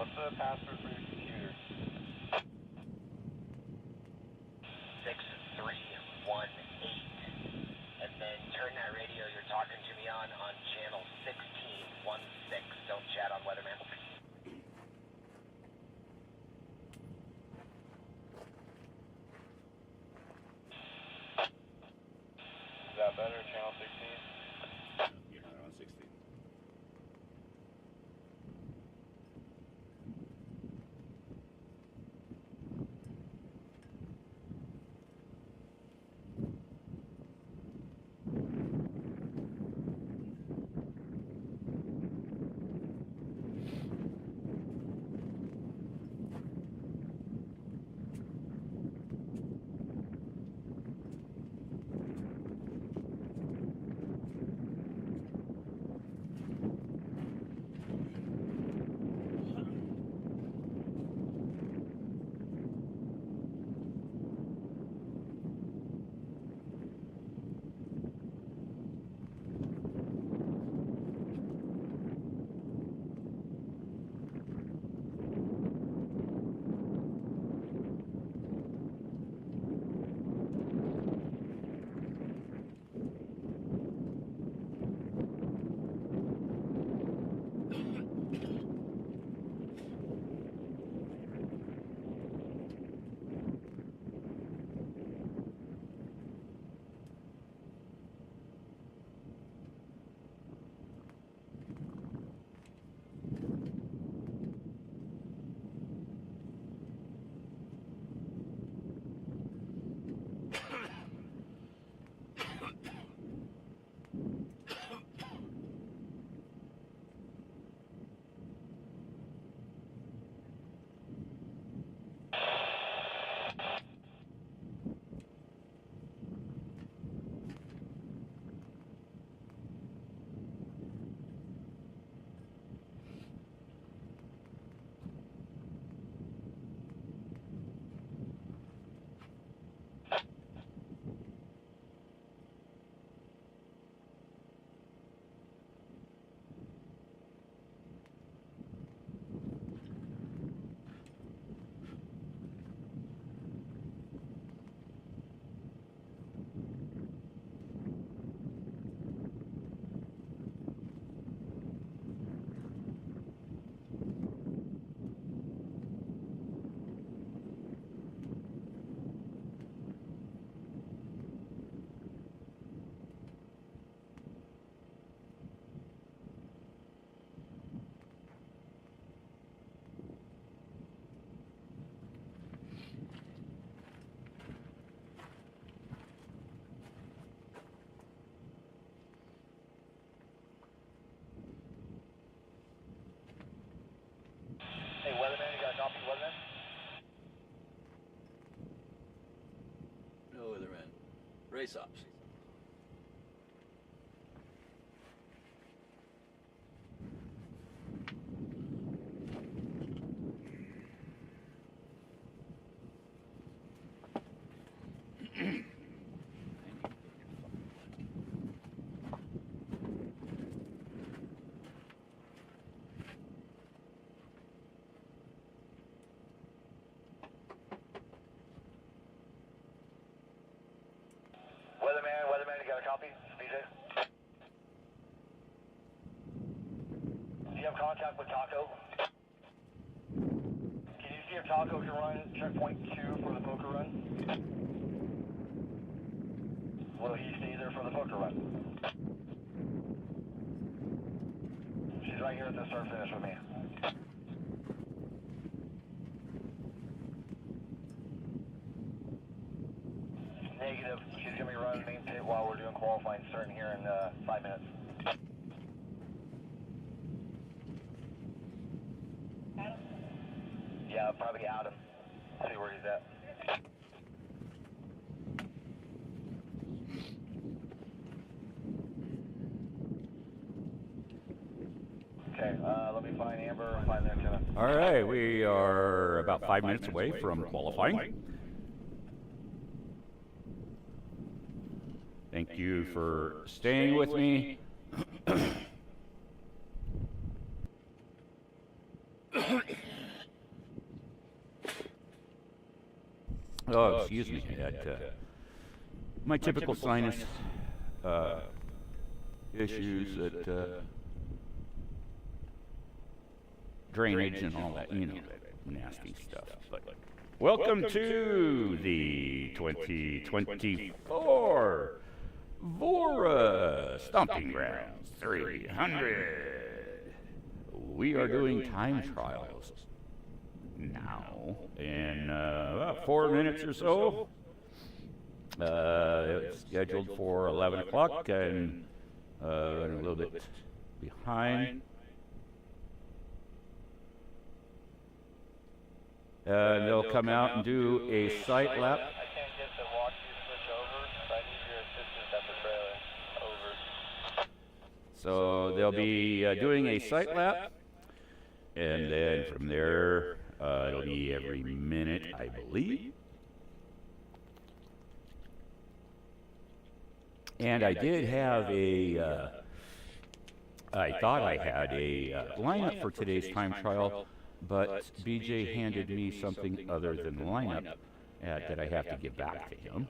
What's the password for your computer? 6318. And then turn that radio you're talking to me on channel 1616. Don't chat on Weatherman. Is that better? Channel 16? You're not on 16. Hey, Weatherman, you got a copy, Weatherman? No, Weatherman. Race ops. Weatherman, you got a copy? BJ? Do you have contact with Taco? Can you see if Taco can run checkpoint 2 for the poker run? Will he stay there for the poker run? She's right here at the start finish with me. Negative. She's going to be running main pit while we're doing qualifying, starting here in 5 minutes. Adam? Yeah, probably Adam. See where he's at. Okay, let me find Amber and find the antenna. All right, we are about 5 minutes away from qualifying. Thank you for staying with me. Oh, excuse me. My typical sinus issues that drainage and all that, you know, that nasty stuff. But welcome to the 2024 VORRA Stomping Grounds 300. We are doing time trials now in about 4 minutes or so. It's scheduled for 11 o'clock and a little bit behind. They'll come out and do a sight lap. I can't get the walk to switch over, so I need your assistance at the trailer. Over. So they'll be doing a sight lap, and then from there, it'll be every minute, I believe. And I did have I thought I had a lineup for today's time trial, but BJ handed me something other than the lineup that I have to give back to him.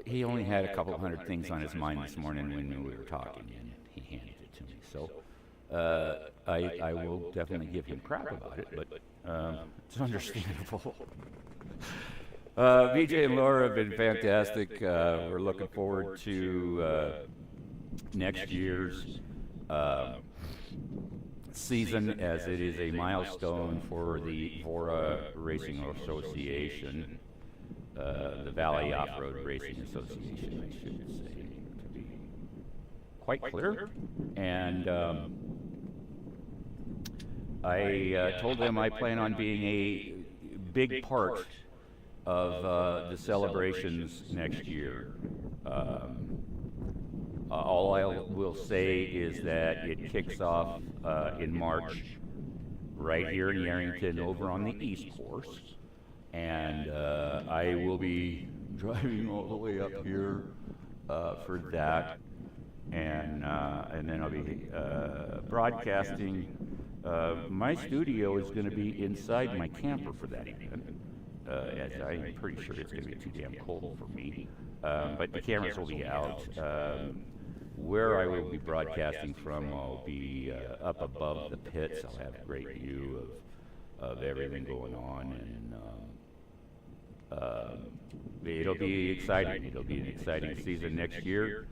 He only had a couple hundred things on his mind this morning when we were talking, and he handed it to me. So I will definitely give him crap about it, but it's understandable. BJ and Laura have been fantastic. We're looking forward to next year's season, as it is a milestone for the VORRA Racing Association, the Valley Off-Road Racing Association, I should say, to be quite clear. And I told them I plan on being a big part of the celebrations next year. All I will say is that it kicks off in March right here in Yerington over on the East Course. And I will be driving all the way up here for that. And then I'll be broadcasting. My studio is going to be inside my camper for that event, as I'm pretty sure it's going to be too damn cold for me. But the cameras will be out. Where I will be broadcasting from, I'll be up above the pits. I'll have a great view of everything going on, and it'll be exciting. It'll be an exciting season next year.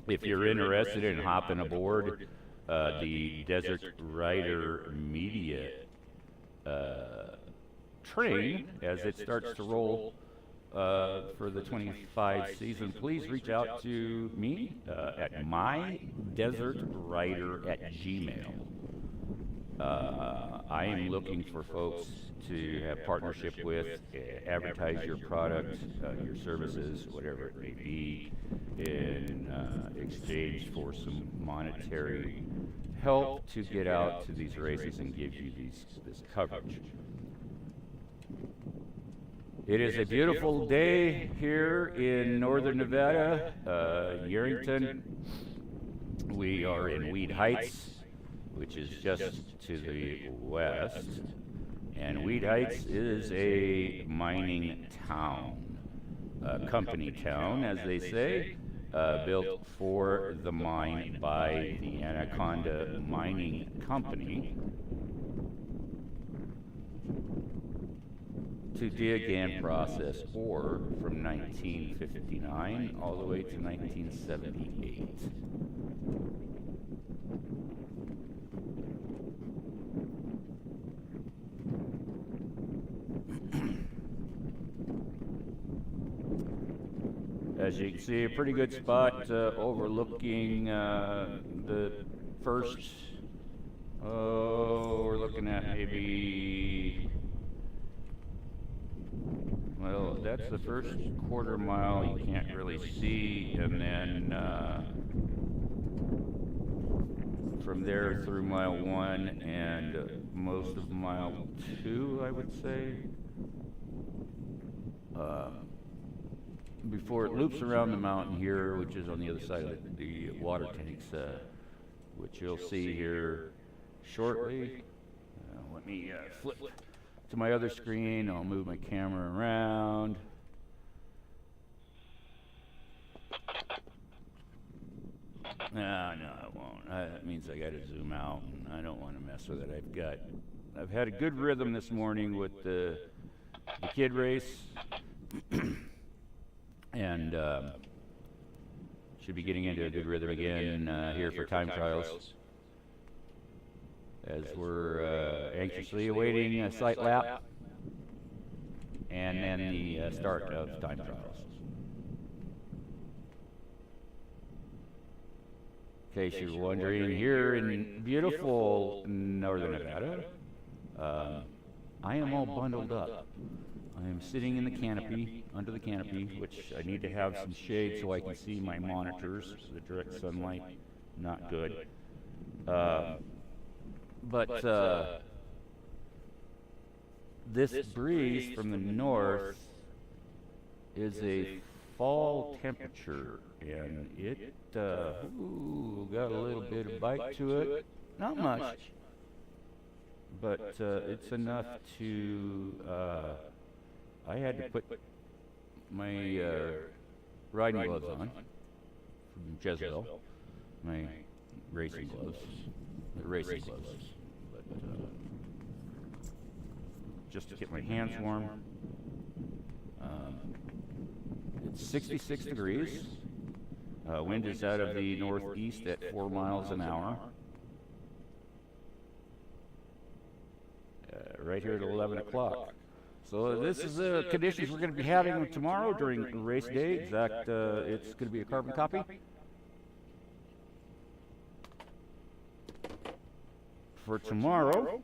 If you're interested in hopping aboard the Desert Rider Media train as it starts to roll for the 25 season, please reach out to me at mydesertrider@gmail. I am looking for folks to have partnership with, advertise your product, your services, whatever it may be, in exchange for some monetary help to get out to these races and give you this coverage. It is a beautiful day here in northern Nevada, Yerington. We are in Weed Heights, which is just to the west. And Weed Heights is a mining town, company town, as they say, built for the mine by the Anaconda Mining Company to dig and process ore from 1959 all the way to 1978. As you can see, a pretty good spot overlooking the first, we're looking at maybe, well, that's the first quarter mile you can't really see, and then from there through mile 1 and most of mile 2, I would say. Before it loops around the mountain here, which is on the other side of the water tanks, which you'll see here shortly. Let me flip to my other screen. I'll move my camera around. No, I won't. That means I got to zoom out, and I don't want to mess with it. I've had a good rhythm this morning with the kid race, and should be getting into a good rhythm again here for time trials, as we're anxiously awaiting a site lap and then the start of time trials. In case you're wondering, here in beautiful northern Nevada, I am all bundled up. I am sitting in the canopy, under the canopy, which I need to have some shade so I can see my monitors. The direct sunlight, not good. But this breeze from the north is a fall temperature, and it got a little bit of bite to it. Not much, but it's enough to. I had to put my riding gloves on from Jezebel, my racing gloves, but just to get my hands warm. It's 66 degrees. Wind is out of the northeast at 4 miles an hour. Right here at 11 o'clock. So this is the conditions we're going to be having tomorrow during race day. It's going to be a carbon copy. For tomorrow,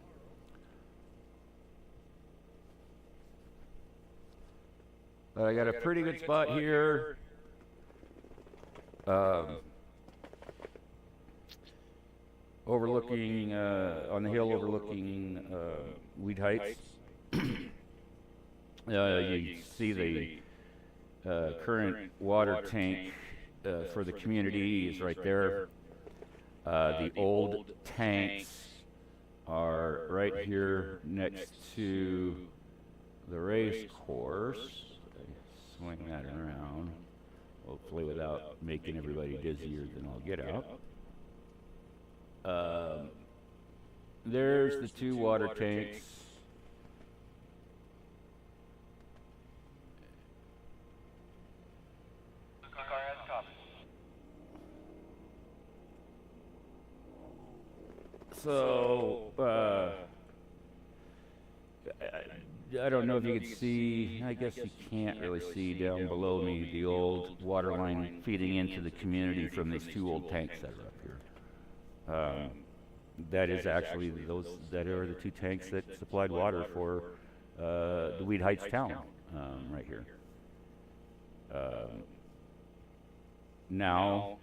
I got a pretty good spot here. Overlooking, on the hill overlooking Weed Heights. You see the current water tank for the community is right there. The old tanks are right here next to the race course. Swing that around, hopefully without making everybody dizzier than I'll get out. There's the two water tanks. So, I don't know if you can see, I guess you can't really see down below me the old water line feeding into the community from these two old tanks that are up here. That is actually that are the two tanks that supplied water for the Weed Heights town right here. Now,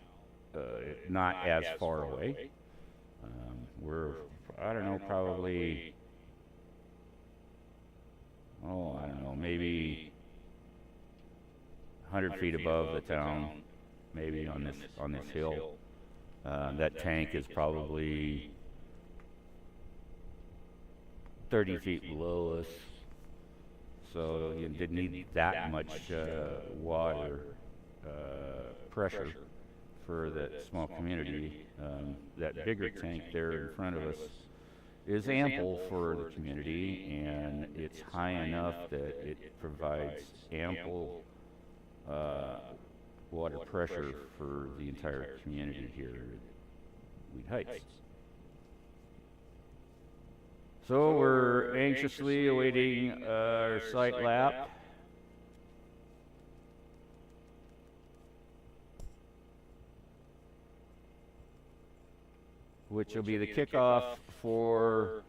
not as far away. We're, I don't know, probably, I don't know, maybe 100 feet above the town, maybe on this hill. That tank is probably 30 feet below us, so you didn't need that much water pressure for that small community. That bigger tank there in front of us is ample for the community, and it's high enough that it provides ample water pressure for the entire community here at Weed Heights. So we're anxiously awaiting our site lap. Which will be the kickoff for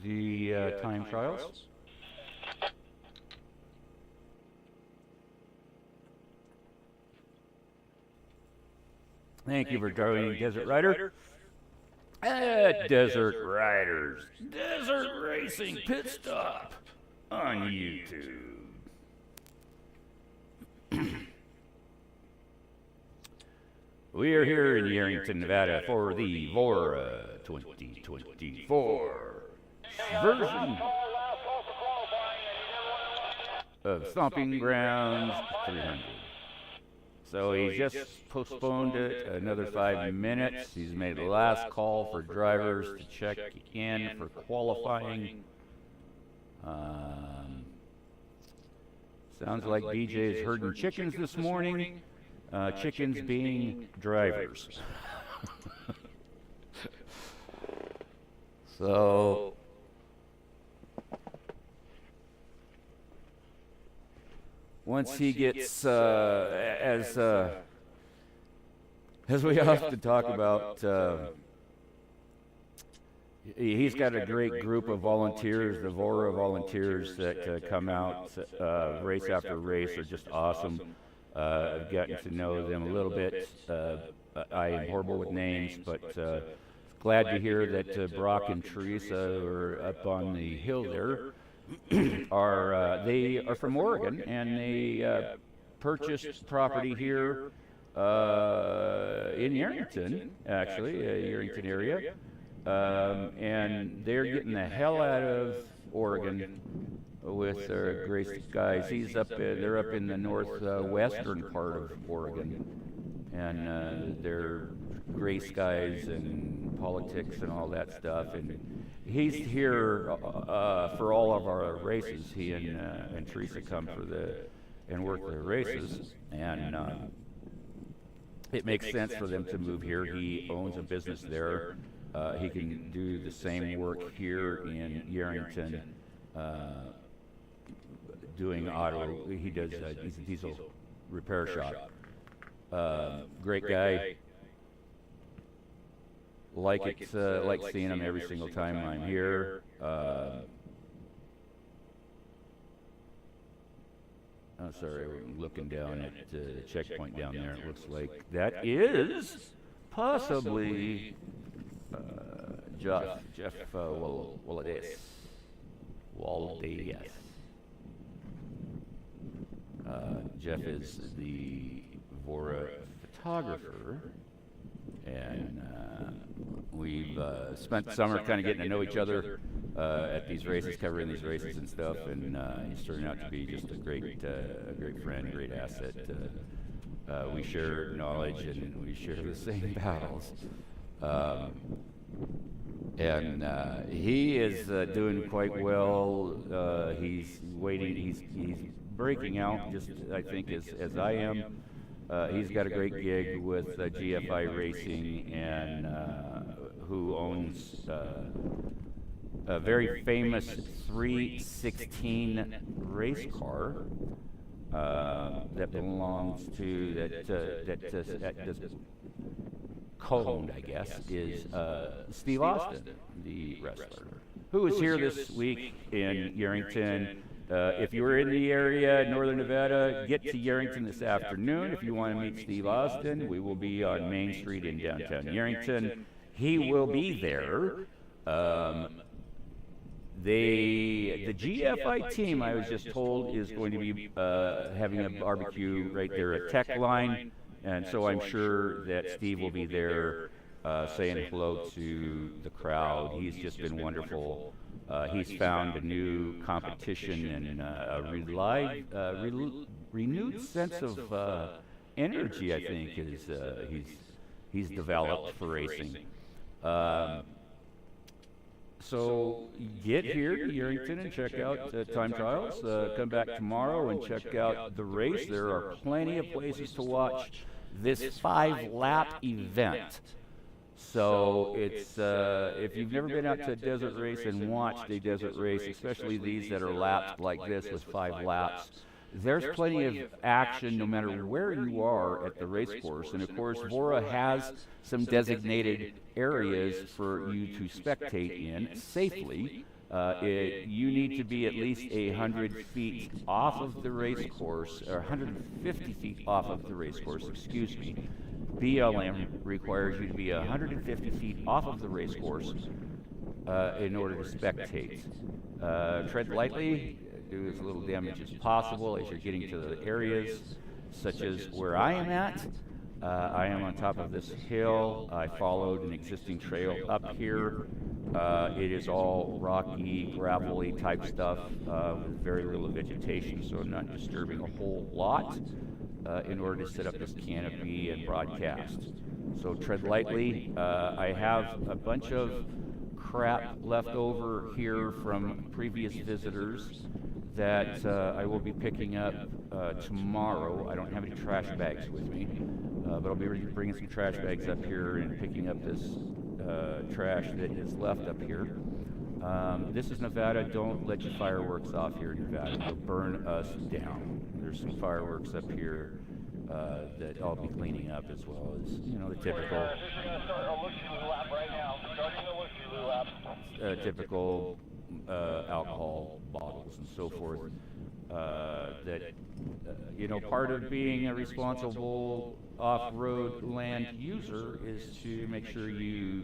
the time trials. Thank you for joining Desert Rider. Desert Riders, Desert Racing Pit Stop on YouTube. We are here in Yerington, Nevada for the VORRA 2024 version of Stomping Grounds 300. So he just postponed it another 5 minutes. He's made the last call for drivers to check in for qualifying. Sounds like BJ is herding chickens this morning. Chickens being drivers. So once he gets, as we often talk about, he's got a great group of volunteers, the VORRA volunteers that come out race after race are just awesome. I've gotten to know them a little bit. I am horrible with names, but glad to hear that Brock and Teresa are up on the hill there. They are from Oregon, and they purchased property here in Yerington, actually, Yerington area, and they're getting the hell out of Oregon with their Grace guys. They're up in the northwestern part of Oregon, and they're Grace guys and politics and all that stuff. And he's here for all of our races. He and Teresa come and work the races, and it makes sense for them to move here. He owns a business there. He can do the same work here in Yerington, doing auto. He's a diesel repair shop. Great guy. Like seeing him every single time I'm here. Sorry, I'm looking down at the checkpoint down there. It looks like that is possibly Jeff Waldes. Jeff is the VORRA photographer, and we've spent summer kind of getting to know each other at these races, covering these races and stuff, and he's turning out to be just a great friend, a great asset. We share knowledge and we share the same battles. And he is doing quite well. He's waiting. He's breaking out, just I think as I am. He's got a great gig with GFI Racing, and who owns a very famous 316 race car that belongs to that co-owned, I guess, is Steve Austin, the wrestler, who is here this week in Yerington. If you're in the area, Northern Nevada, get to Yerington this afternoon. If you want to meet Steve Austin, we will be on Main Street in downtown Yerington. He will be there. The GFI team, I was just told, is going to be having a barbecue right there at Tech Line, and so I'm sure that Steve will be there saying hello to the crowd. He's just been wonderful. He's found a new competition and a renewed sense of energy, I think, he's developed for racing. So get here to Yerington and check out Time Trials. Come back tomorrow and check out the race. There are plenty of places to watch this 5-lap event. So it's if you've never been out to a desert race and watched a desert race, especially these that are lapped like this with 5 laps, there's plenty of action no matter where you are at the race course. And of course, VORRA has some designated areas for you to spectate in safely. You need to be at least 100 feet off of the race course, or 150 feet off of the race course, excuse me. BLM requires you to be 150 feet off of the race course in order to spectate. Tread lightly, do as little damage as possible as you're getting to the areas such as where I am at. I am on top of this hill. I followed an existing trail up here. It is all rocky, gravelly type stuff with very little vegetation, so I'm not disturbing a whole lot in order to set up this canopy and broadcast. So tread lightly. I have a bunch of crap left over here from previous visitors that I will be picking up tomorrow. I don't have any trash bags with me, but I'll be bringing some trash bags up here and picking up this trash that is left up here. This is Nevada. Don't let your fireworks off here in Nevada. They'll burn us down. There's some fireworks up here that I'll be cleaning up, as well as, you know, the typical. We're going to start a look-through lap right now. Starting the look-through lap. Typical alcohol bottles and so forth. That you know, part of being a responsible off-road land user is to make sure you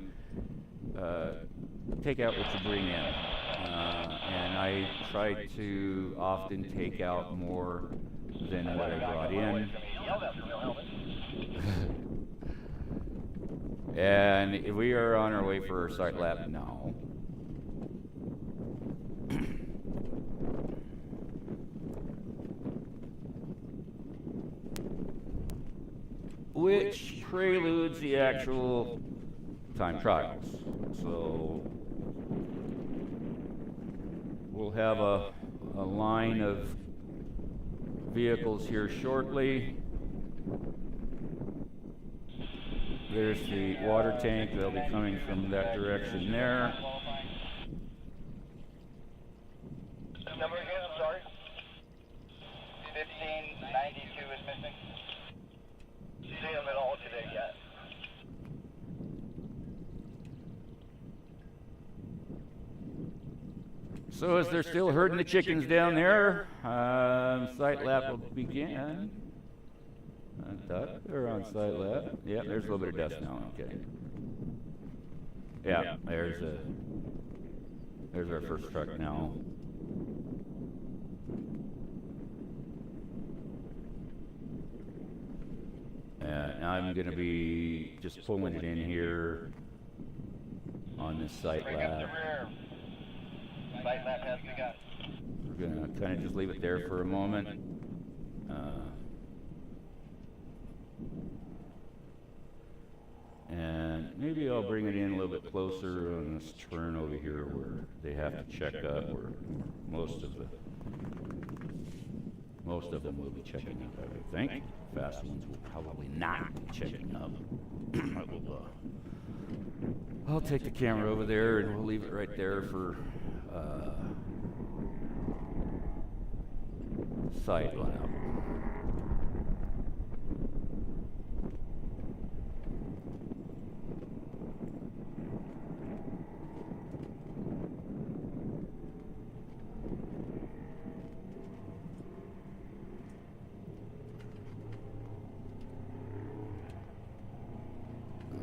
take out what you bring in. And I try to often take out more than what I brought in. And we are on our way for our site lap now. Which preludes the actual time trials. So we'll have a line of vehicles here shortly. There's the water tank. They'll be coming from that direction there. Number again, I'm sorry. 1592 is missing. See them at all today yet. So as they're still herding the chickens down there, site lap will begin. I thought they're on site lap. Yeah, there's a little bit of dust now. Okay. Yeah, there's our first truck now. Now I'm going to be just pulling it in here on this site lap. Site lap has begun. We're going to kind of just leave it there for a moment. And maybe I'll bring it in a little bit closer on this turn over here where they have to check up, where most of them will be checking up, I would think. Fast ones will probably not be checking up. I'll take the camera over there and we'll leave it right there for site lap.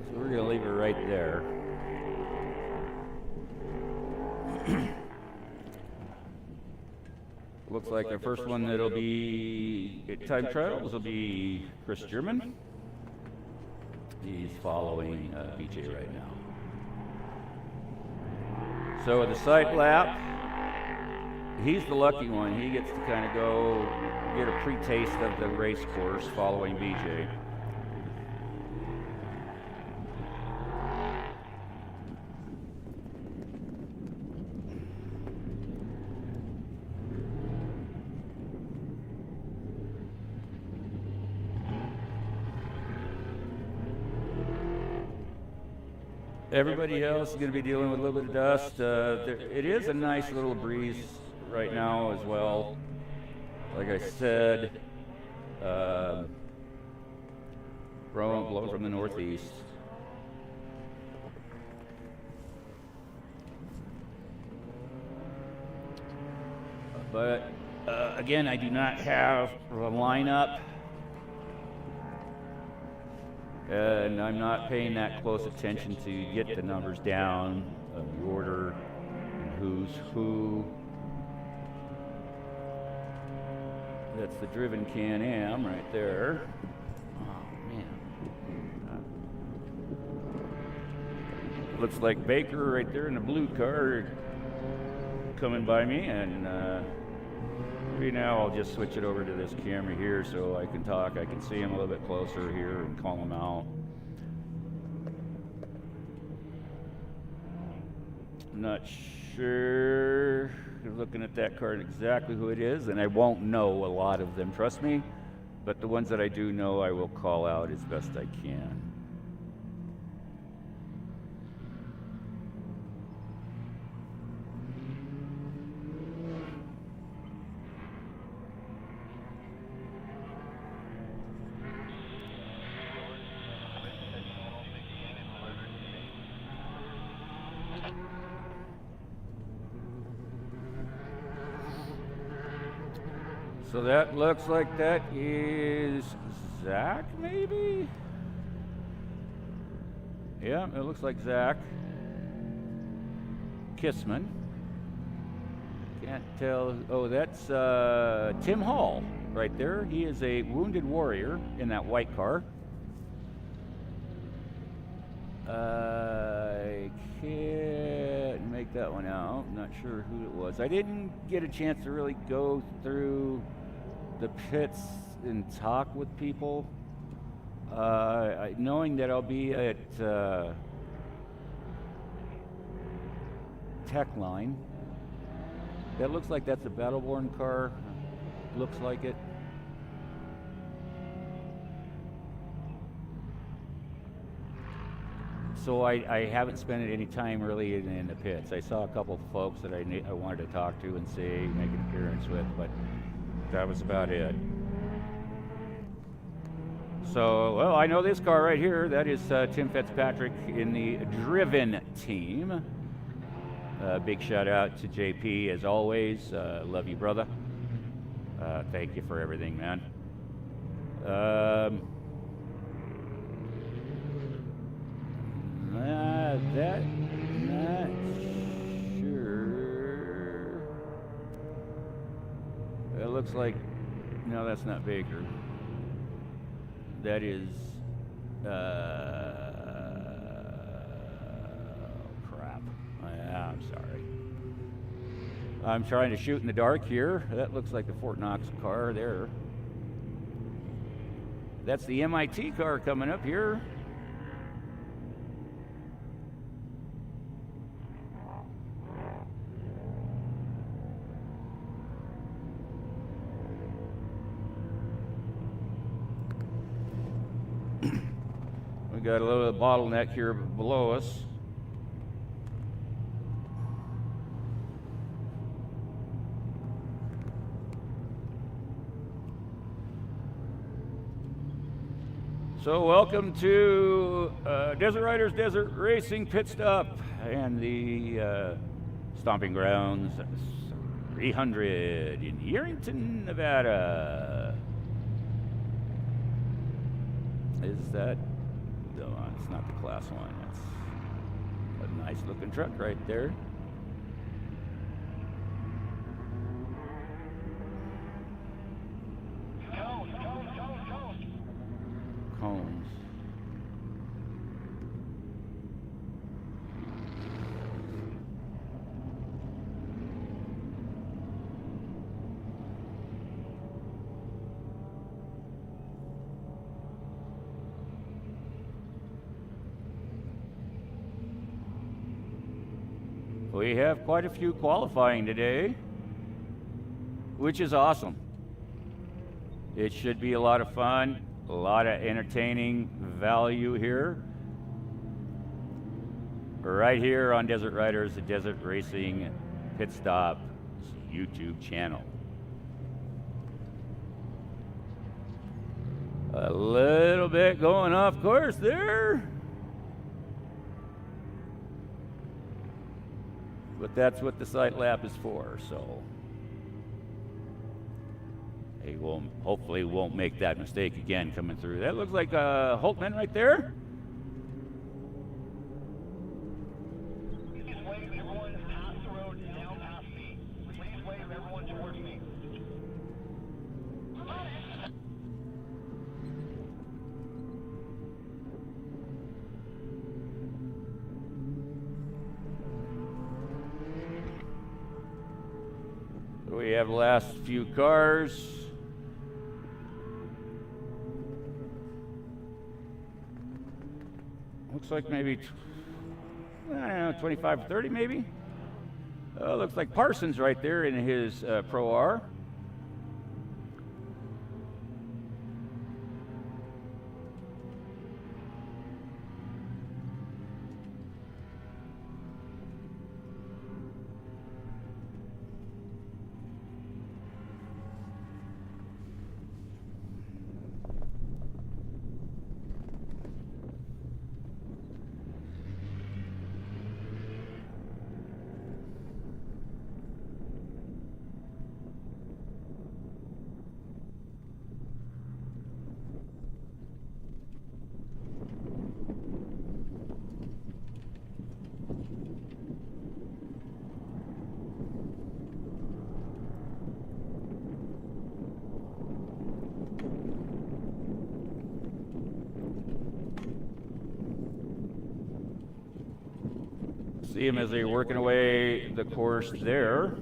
So we're going to leave it right there. Looks like our first one that'll be at time trials will be Chris German. He's following BJ right now. So at the site lap, he's the lucky one. He gets to kind of go get a pre-taste of the race course following BJ. Everybody else is going to be dealing with a little bit of dust. It is a nice little breeze right now as well. Like I said, blowing from the northeast. But again, I do not have a lineup. And I'm not paying that close attention to get the numbers down of the order and who's who. That's the driven Can-Am right there. Oh man. Looks like Baker right there in the blue car coming by me, and maybe now I'll just switch it over to this camera here so I can talk. I can see him a little bit closer here and call him out. I'm not sure, looking at that card, exactly who it is, and I won't know a lot of them, trust me, but the ones that I do know I will call out as best I can. So that looks like that is Zach, maybe? Yeah, it looks like Zach Kissman. Can't tell. Oh, that's Tim Hall right there. He is a wounded warrior in that white car. I can't make that one out. Not sure who it was. I didn't get a chance to really go through the pits and talk with people. Knowing that I'll be at Tech Line. That looks like that's a Battleborn car. Looks like it. So I haven't spent any time really in the pits. I saw a couple of folks that I wanted to talk to and see, make an appearance with, but that was about it. So, well, I know this car right here. That is Tim Fitzpatrick in the Driven team. Big shout out to JP as always. Love you, brother. Thank you for everything, man. That, not sure. It looks like, no, that's not Baker. That is, crap. I'm sorry. I'm trying to shoot in the dark here. That looks like the Fort Knox car there. That's the MIT car coming up here. We got a little bottleneck here below us. So welcome to Desert Riders Desert Racing Pit Stop and the Stomping Grounds 300 in Yerington, Nevada. Is that? No, it's not the Class 1. That's a nice looking truck right there. Cones. We have quite a few qualifying today, which is awesome. It should be a lot of fun, a lot of entertaining value here. Right here on Desert Riders, the Desert Racing Pit Stop YouTube channel. A little bit going off course there. But that's what the sight lap is for, so he hopefully won't make that mistake again coming through. That looks like Holtman right there. Please wave everyone past the road down past me. Please wave everyone towards me. We have the last few cars. Looks like maybe, I don't know, 25, 30 maybe? Looks like Parsons right there in his Pro R. See them as they're working away the course there.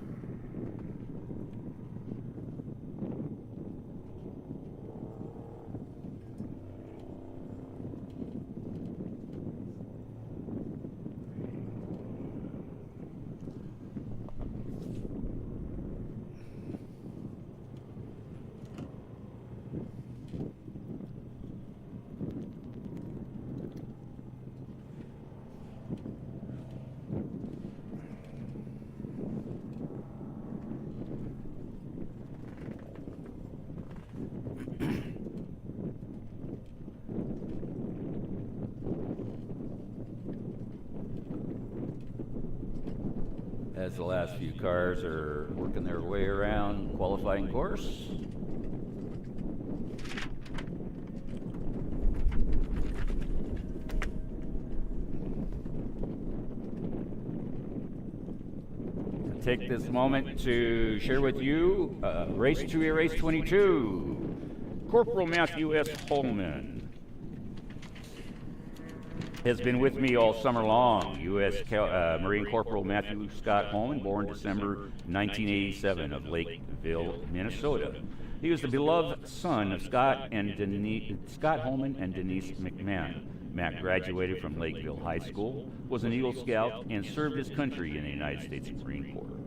As the last few cars are working their way around qualifying course. Take this moment to share with you race 2A, race 22. Corporal Matthew S. Holman has been with me all summer long. U.S. Marine Corporal Matthew Scott Holman, born December 1987 of Lakeville, Minnesota. He was the beloved son of Scott Holman and Denise McMahon. Matt graduated from Lakeville High School, was an Eagle Scout, and served his country in the United States Marine Corps.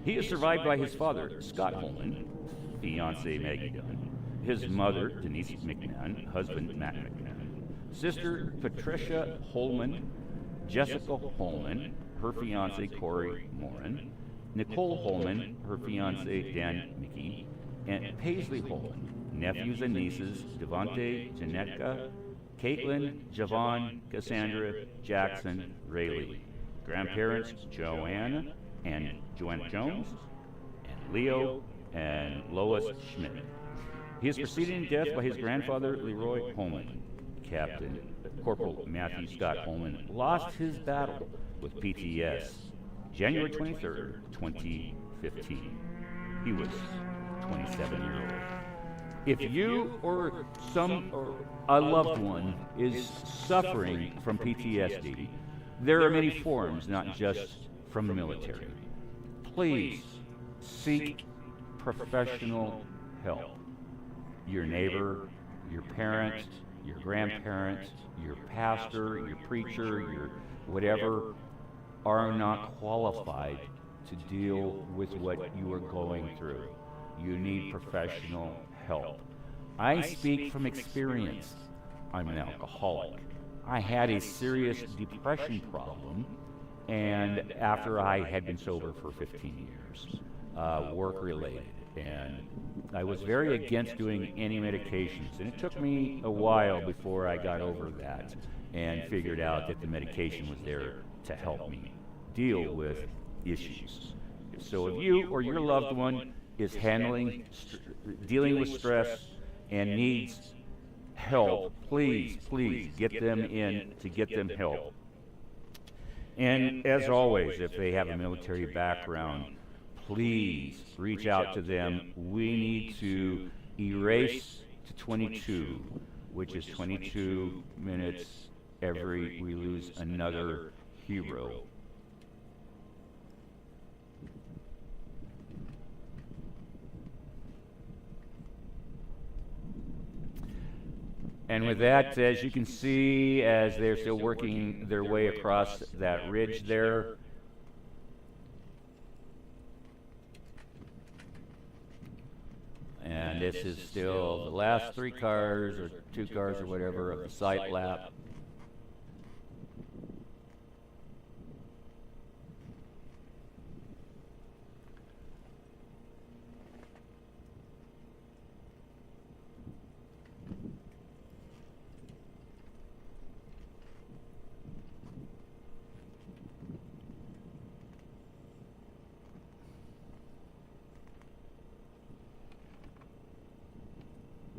He is survived by his father, Scott Holman, fiancée Maggie Dunn, his mother, Denise McMahon, husband, Matt McMahon, sister Patricia Holman, Jessica Holman, her fiance Corey Morin, Nicole Holman, her fiance Dan Mickey, and Paisley Holman, nephews and nieces Devontae, Janetka, Caitlin, Javon, Cassandra, Jackson, Rayleigh, grandparents Joanna Jones, and Leo and Lois Schmidt. He is preceded in death by his grandfather Leroy Holman. Captain Corporal Matthew Scott Holman lost his battle with PTS January 23rd, 2015. He was 27-year-old. If you or a loved one is suffering from PTSD, there are many forms, not just from the military. Please seek professional help. Your neighbor, your parent, your grandparent, your pastor, your preacher, your whatever, are not qualified to deal with what you are going through. You need professional help. I speak from experience. I'm an alcoholic. I had a serious depression problem, and after I had been sober for 15 years, work-related, and I was very against doing any medications, and it took me a while before I got over that and figured out that the medication was there to help me deal with issues. So if you or your loved one is dealing with stress and needs help, please get them in to get them help. And as always, if they have a military background, please reach out to them. We need to erase to 22, which is 22 minutes we lose another hero. And with that, as you can see, as they're still working their way across that ridge there, and this is still the last 3 cars or 2 cars or whatever of the sight lap.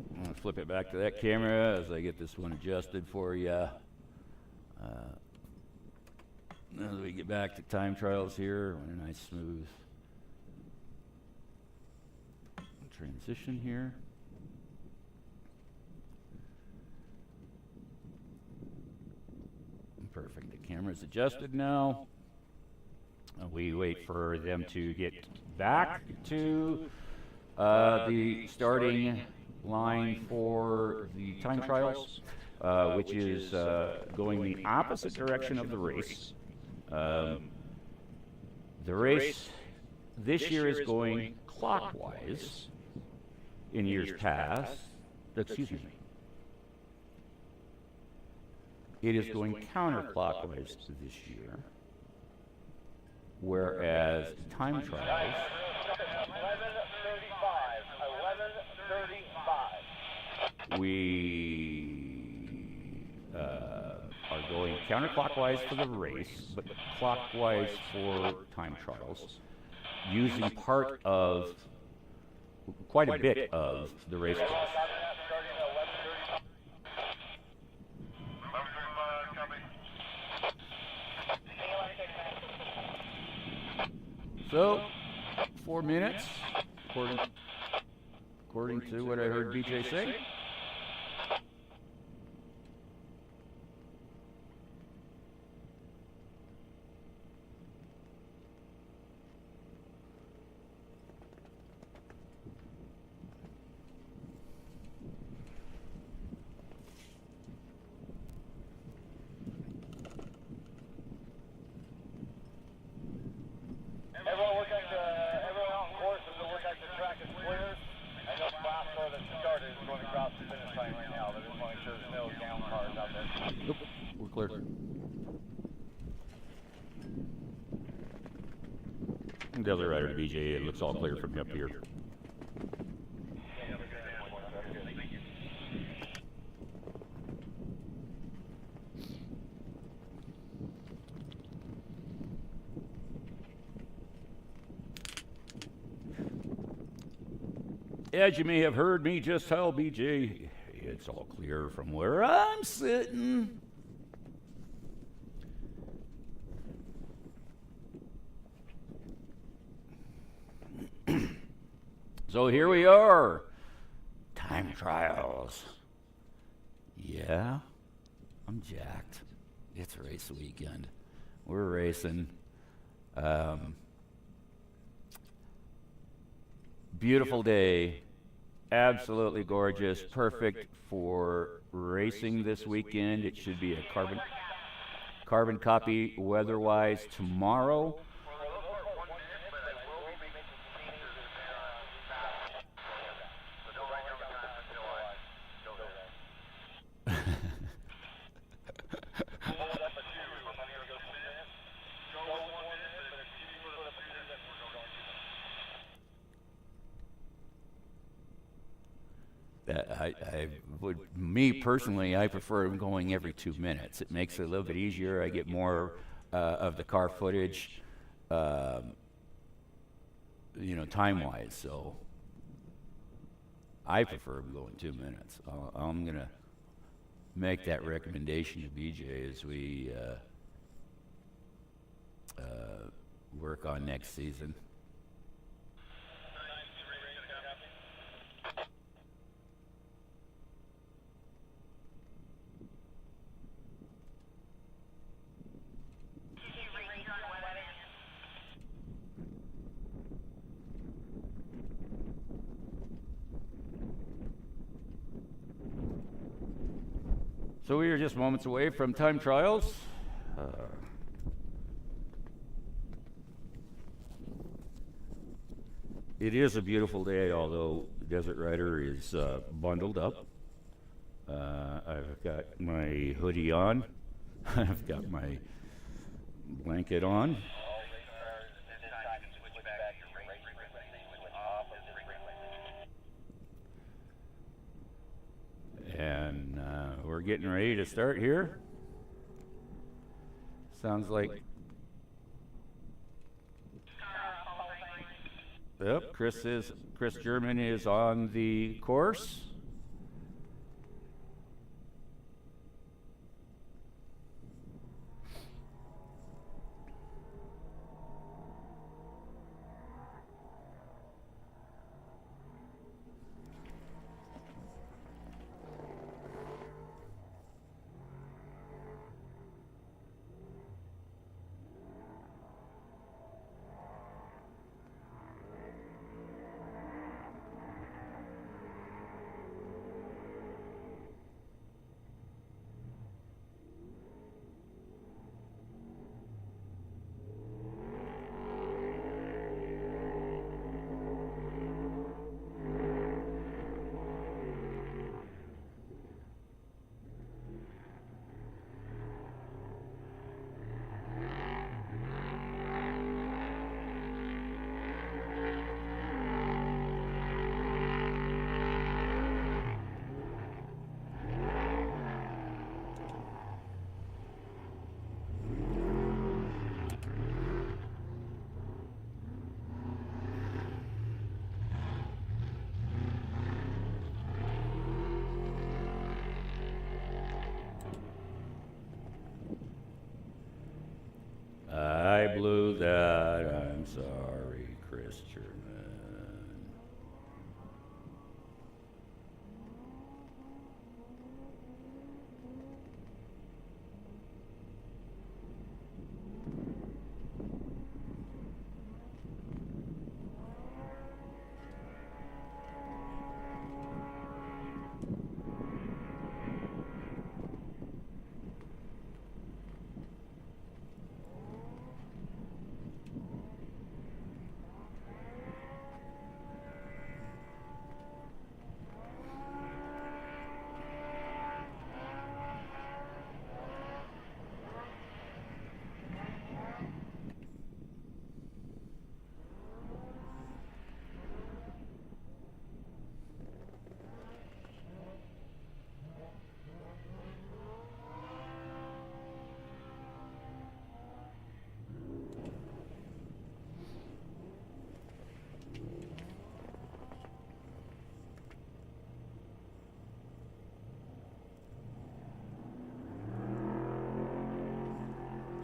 I'm going to flip it back to that camera as I get this one adjusted for you. As we get back to time trials here, a nice smooth transition here. Perfect. The camera's adjusted now. We wait for them to get back to the starting line for the time trials, which is going the opposite direction of the race. The race this year is going clockwise. In years past, excuse me, it is going counterclockwise this year, whereas time trials 11:35. we are going counterclockwise for the race, but clockwise for time trials, using quite a bit of the race course. So, 4 minutes, according to what I heard BJ say. Everyone on course is to look like the track is clear. I know class car that started is going across the finish line right now, but I just want to make sure there's no down cars out there. Nope, we're clear. The other rider, BJ, it looks all clear from up here. As you may have heard me just tell BJ, it's all clear from where I'm sitting. So here we are, time trials. Yeah, I'm jacked. It's race weekend. We're racing. Beautiful day, absolutely gorgeous, perfect for racing this weekend. It should be a carbon copy weather-wise tomorrow. Me personally, I prefer going every 2 minutes. It makes it a little bit easier. I get more of the car footage, time-wise. So I prefer going 2 minutes. I'm gonna make that recommendation to BJ as we work on next season. So we are just moments away from time trials. It is a beautiful day, although Desert Rider is bundled up. I've got my hoodie on. I've got my blanket on. And we're getting ready to start here. Sounds like... Yep, Chris German is on the course. I blew that. I'm sorry, Chris German.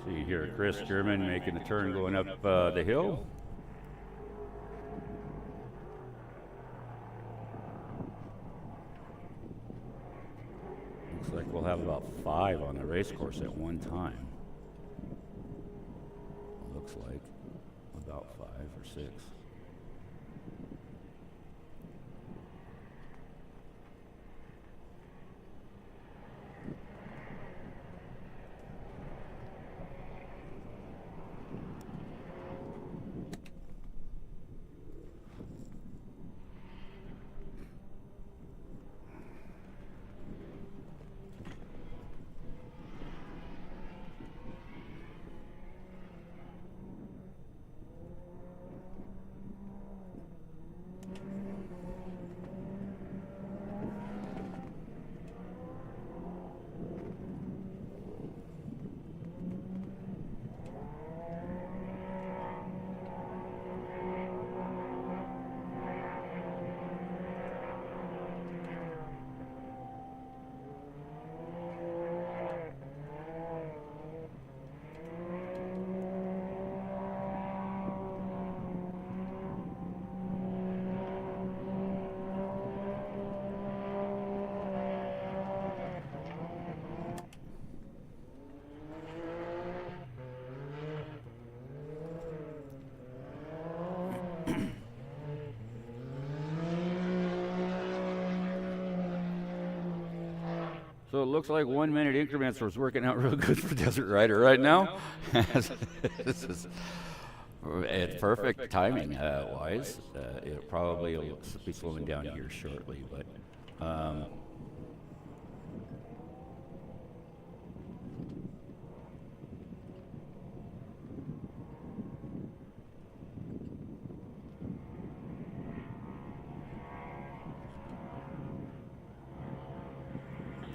See here, Chris German making the turn going up the hill. Looks like we'll have about 5 on the race course at one time. Looks like about 5 or 6. So it looks like 1 minute increments was working out real good for Desert Rider right now. This is it's perfect timing wise. It probably will be slowing down here shortly, but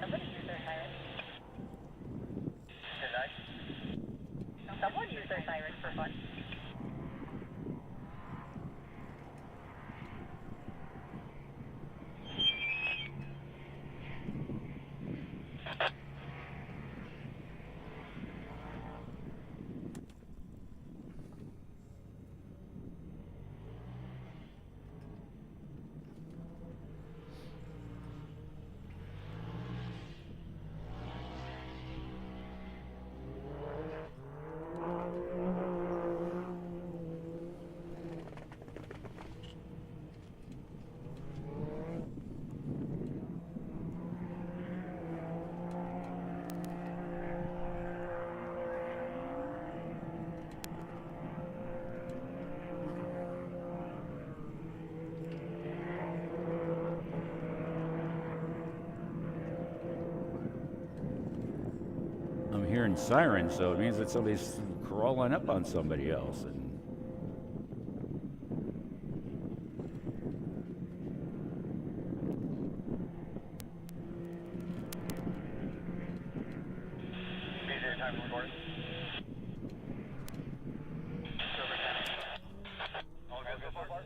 Somebody use their siren. Someone use their siren for fun. I'm hearing sirens, so it means that somebody's crawling up on somebody else. And BJ, time recording. All good so far?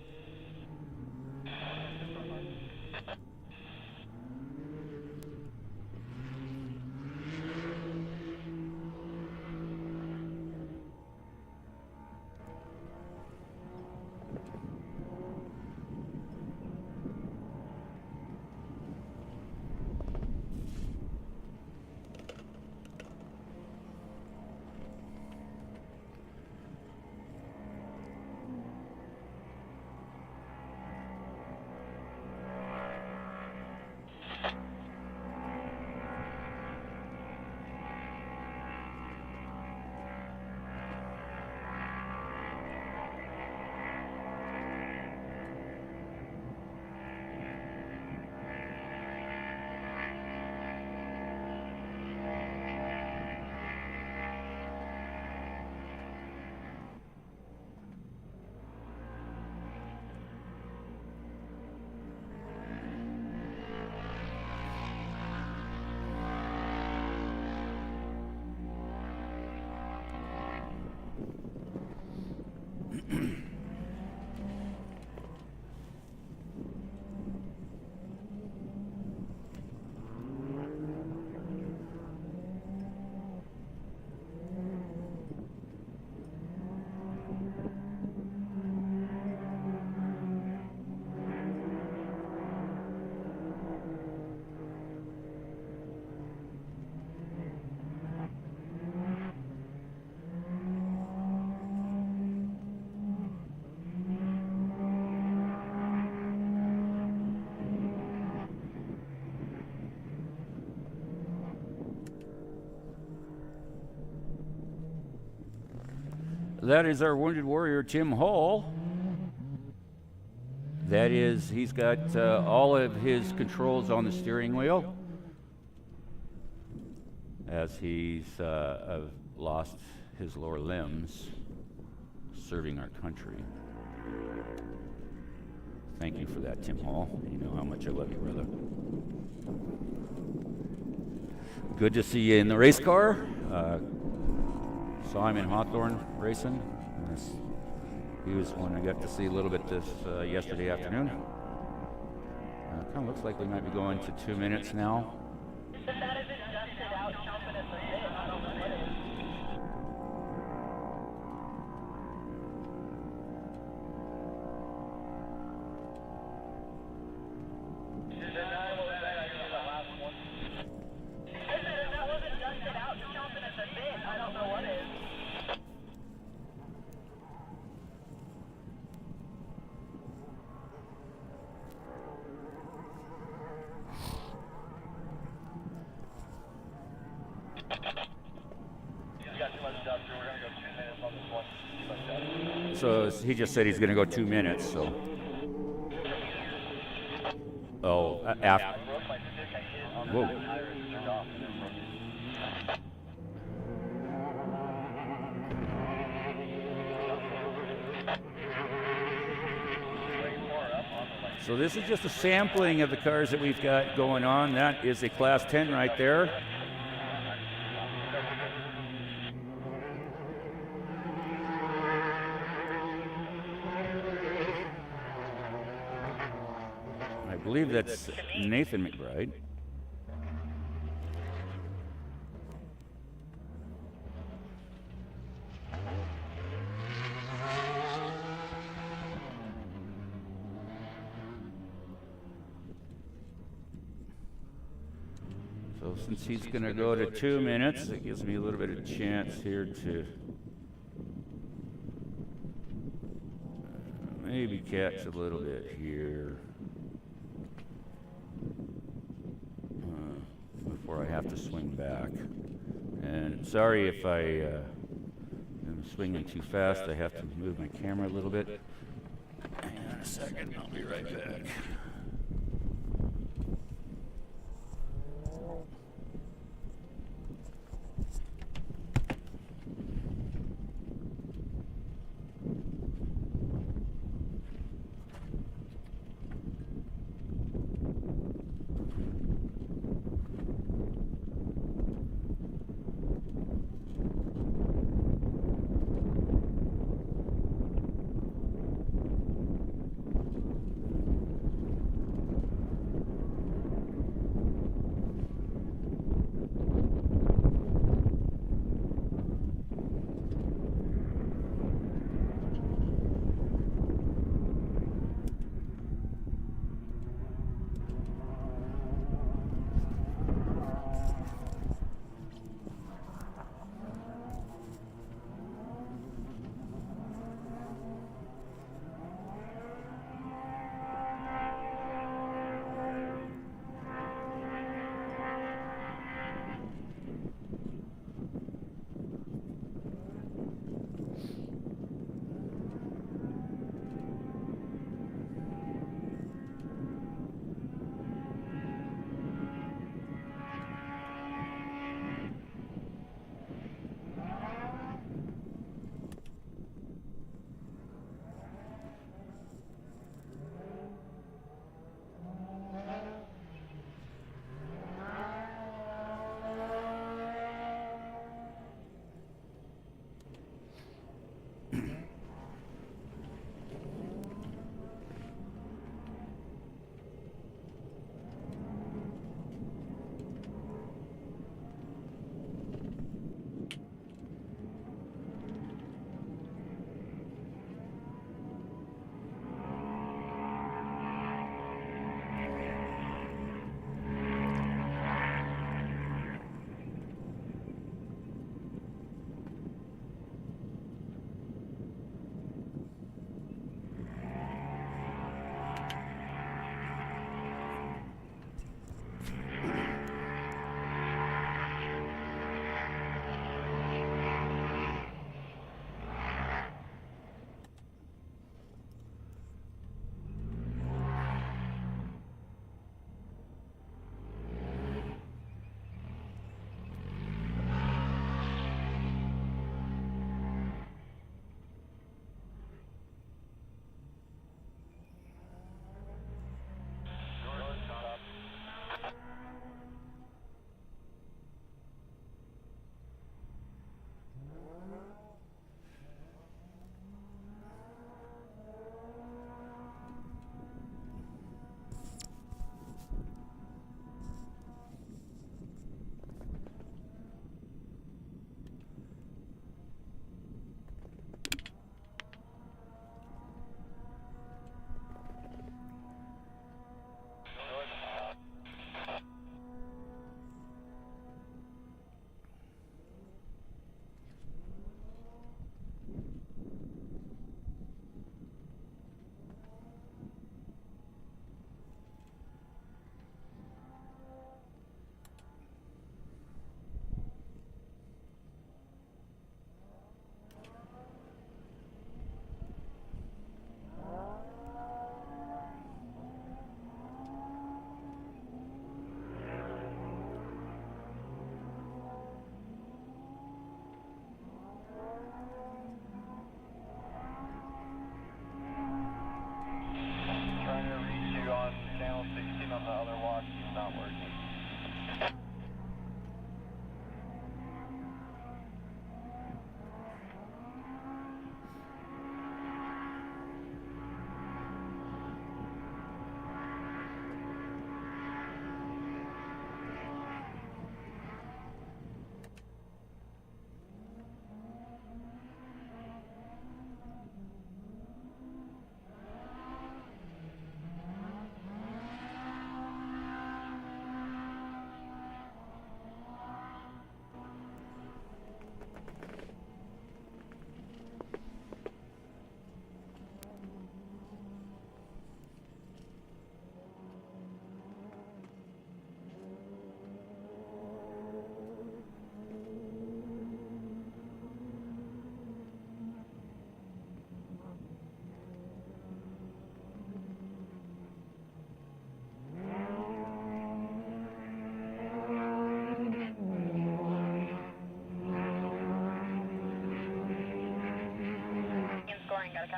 that is our wounded warrior, Tim Hall. That is, he's got all of his controls on the steering wheel as he's lost his lower limbs serving our country. Thank you for that, Tim Hall. You know how much I love you, brother. Good to see you in the race car. Saw him in Hawthorne racing. He was one I got to see a little bit this yesterday afternoon. Kind of looks like we might be going to 2 minutes now. If that isn't dusted out, jumping at the pit, I don't know what is. Is that not what was that? I heard the last one. I said if that wasn't dusted out, jumping at the pit, I don't know what is. So he just said he's going to go 2 minutes. So. Oh, after. I broke my stick. I hit on the Whoa. back tire and turned off and then broke it. Way far up on the left. So this is just a sampling of the cars that we've got going on. That is a Class 10 right there. I believe that's Nathan McBride. So since he's going to go to 2 minutes, it gives me a little bit of chance here to maybe catch a little bit here before I have to swing back. And sorry if I am swinging too fast. I have to move my camera a little bit. Hang on a second, I'll be right back.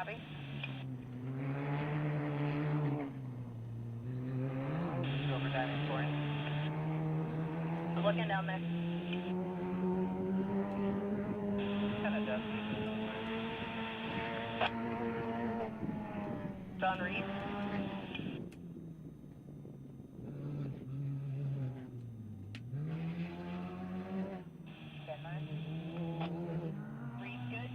Copy. Go for timing for you. I'm looking down there. Kind of dusty. John Reed. Denmark. Reed, good.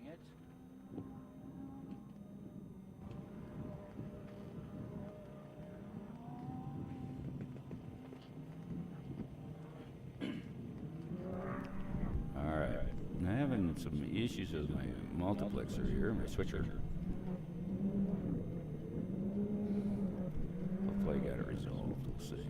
Dang it. All right. I'm having some issues with my multiplexer here, my switcher. Hopefully I got it resolved. We'll see.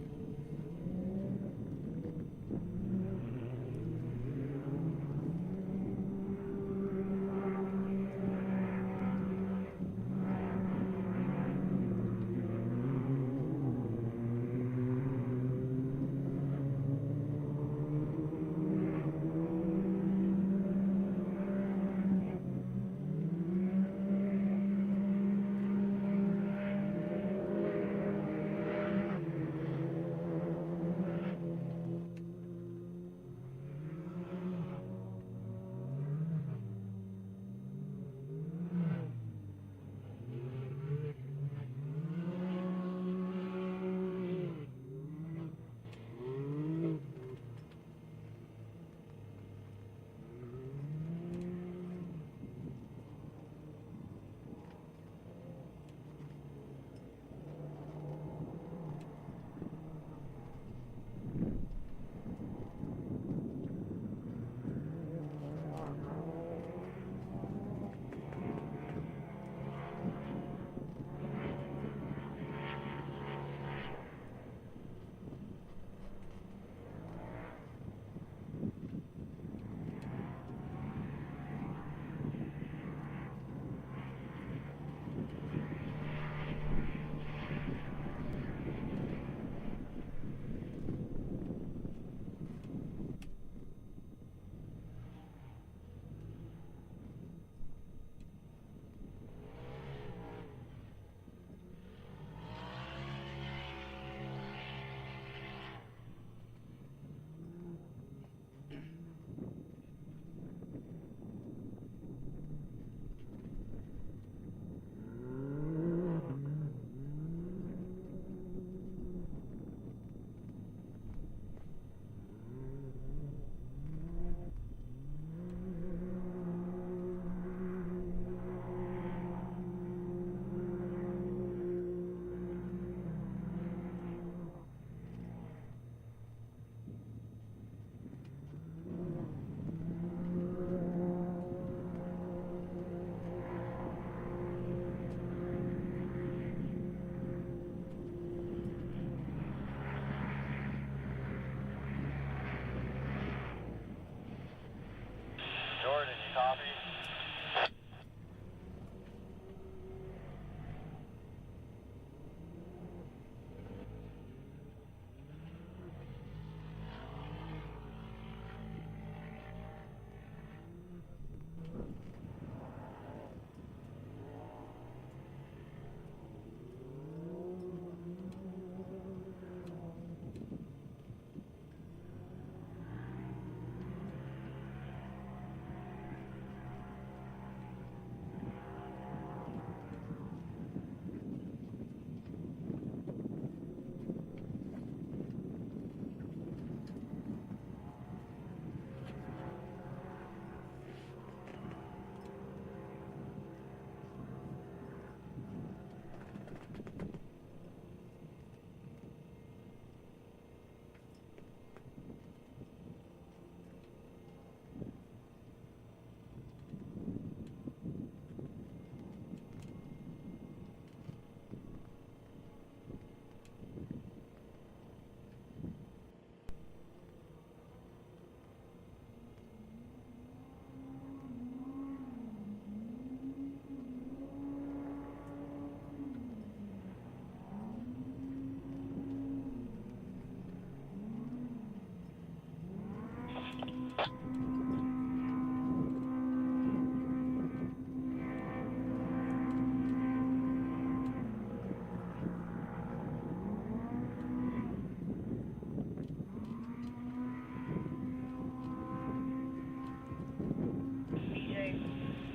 DJ,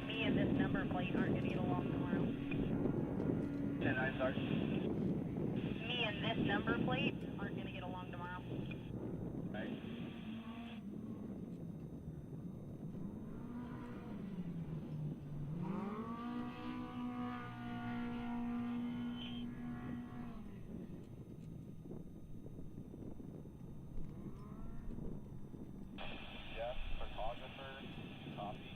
me and this number plate aren't going to get along tomorrow. 10-9, start. Me and this number plate aren't going to get along tomorrow. Right. Yes, photographer, copy.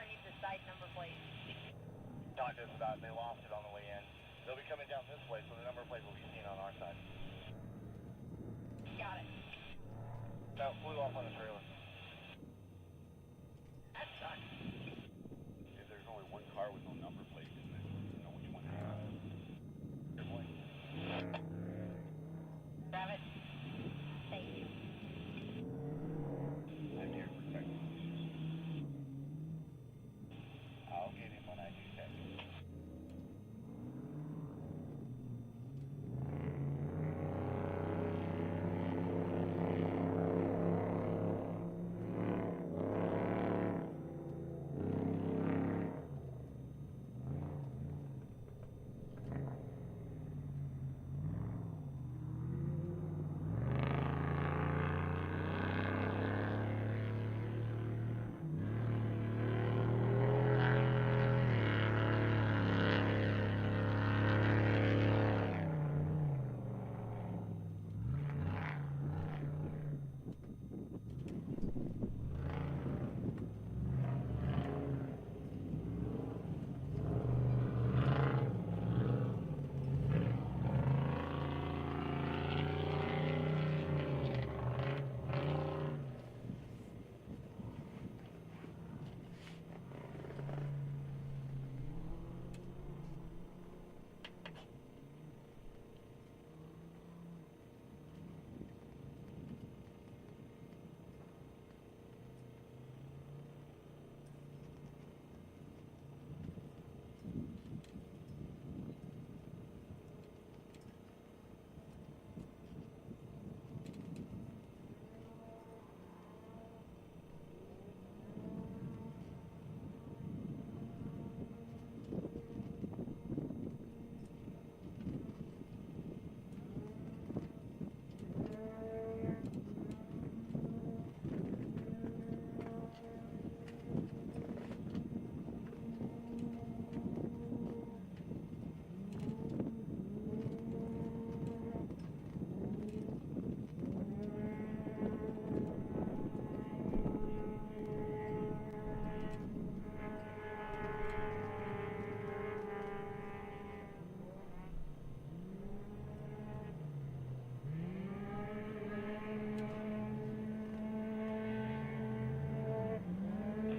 car needs a side number plate. Talked to us about it. They lost it on the way in. They'll be coming down this way, so the number plate will be seen on our side. Got it. No, flew off on the trailer. That sucks. If there's only one car with no number plate, isn't it? You know which one it is. Good point. Grab it. Thank you. I'm here to protect you. I'll get him when I do that.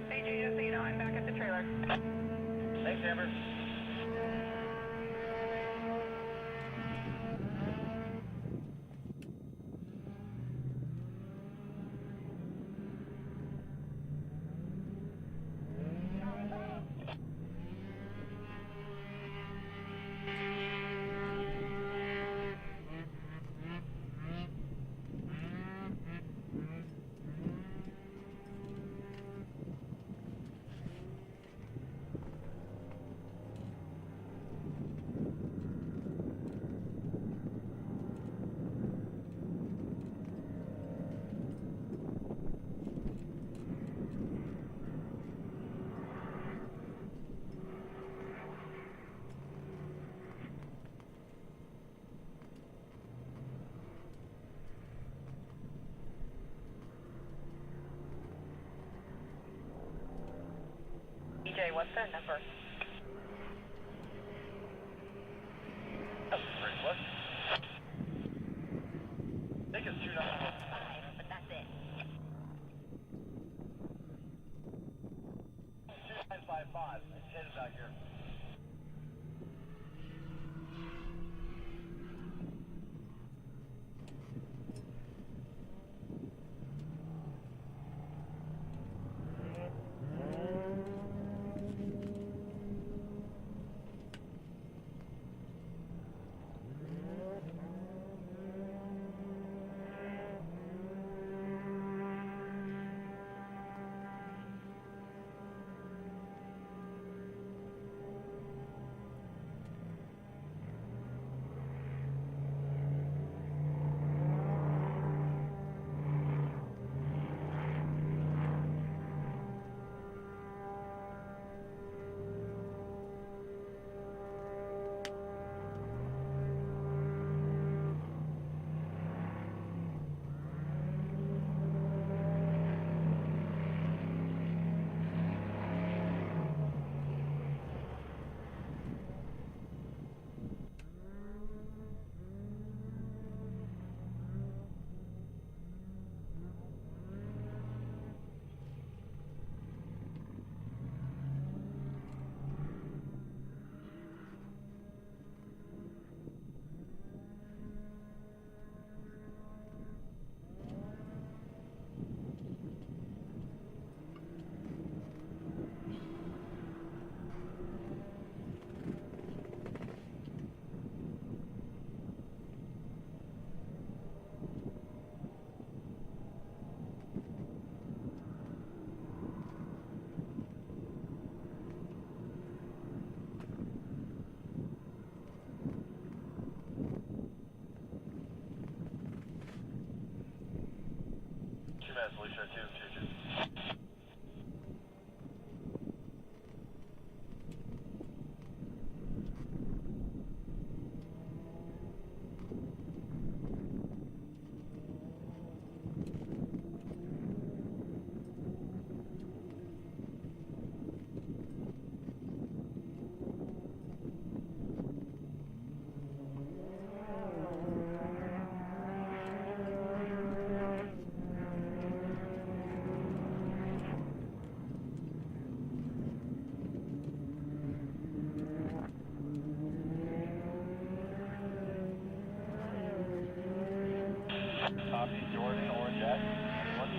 Hey, just so you know, I'm back at the trailer. Thanks, Amber. DJ, what's their number? That's great. What? I think it's 291. But that's it. 2955. It's headed out here. Smith, Alicia 222. Copy, Jordan, Orange X. Anyone?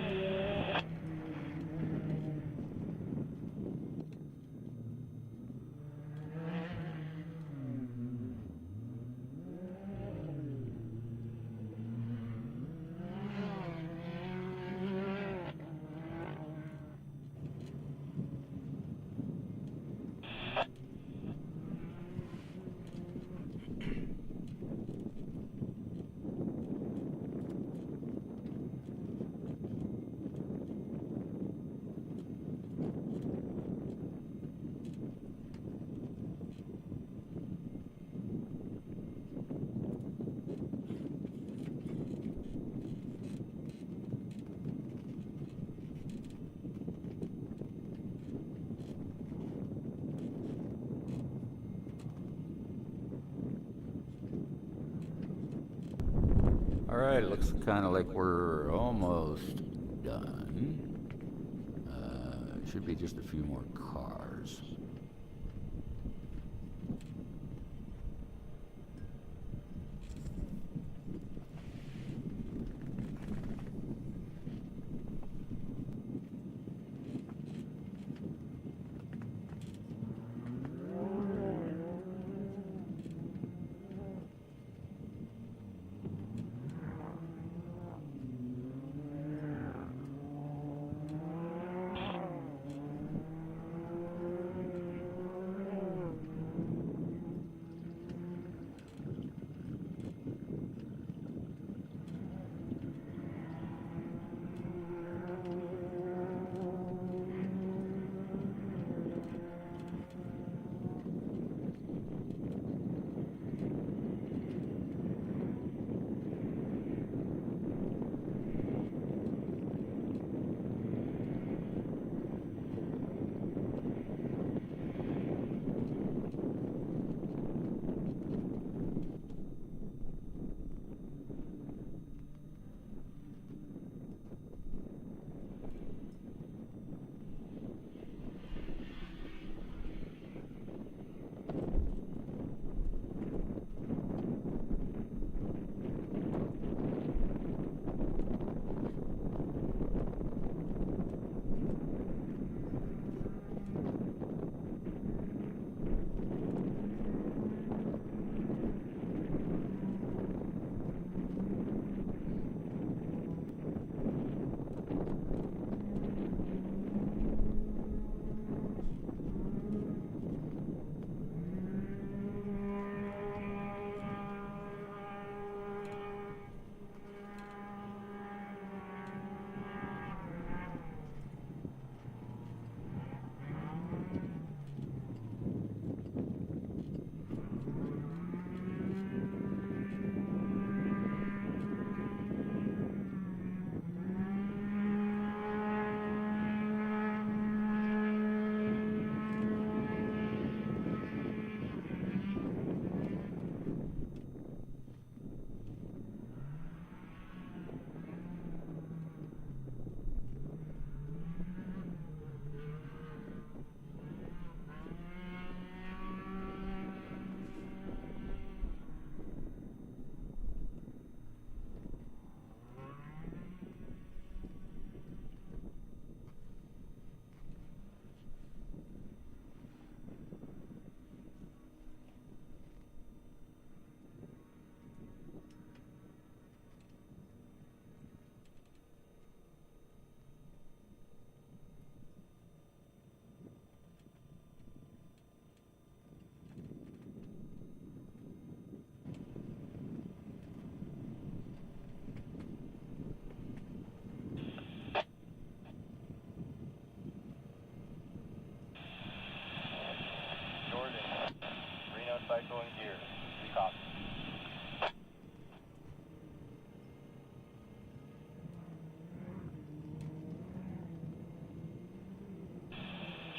All right, it looks kind of like we're almost done. Should be just a few more cars.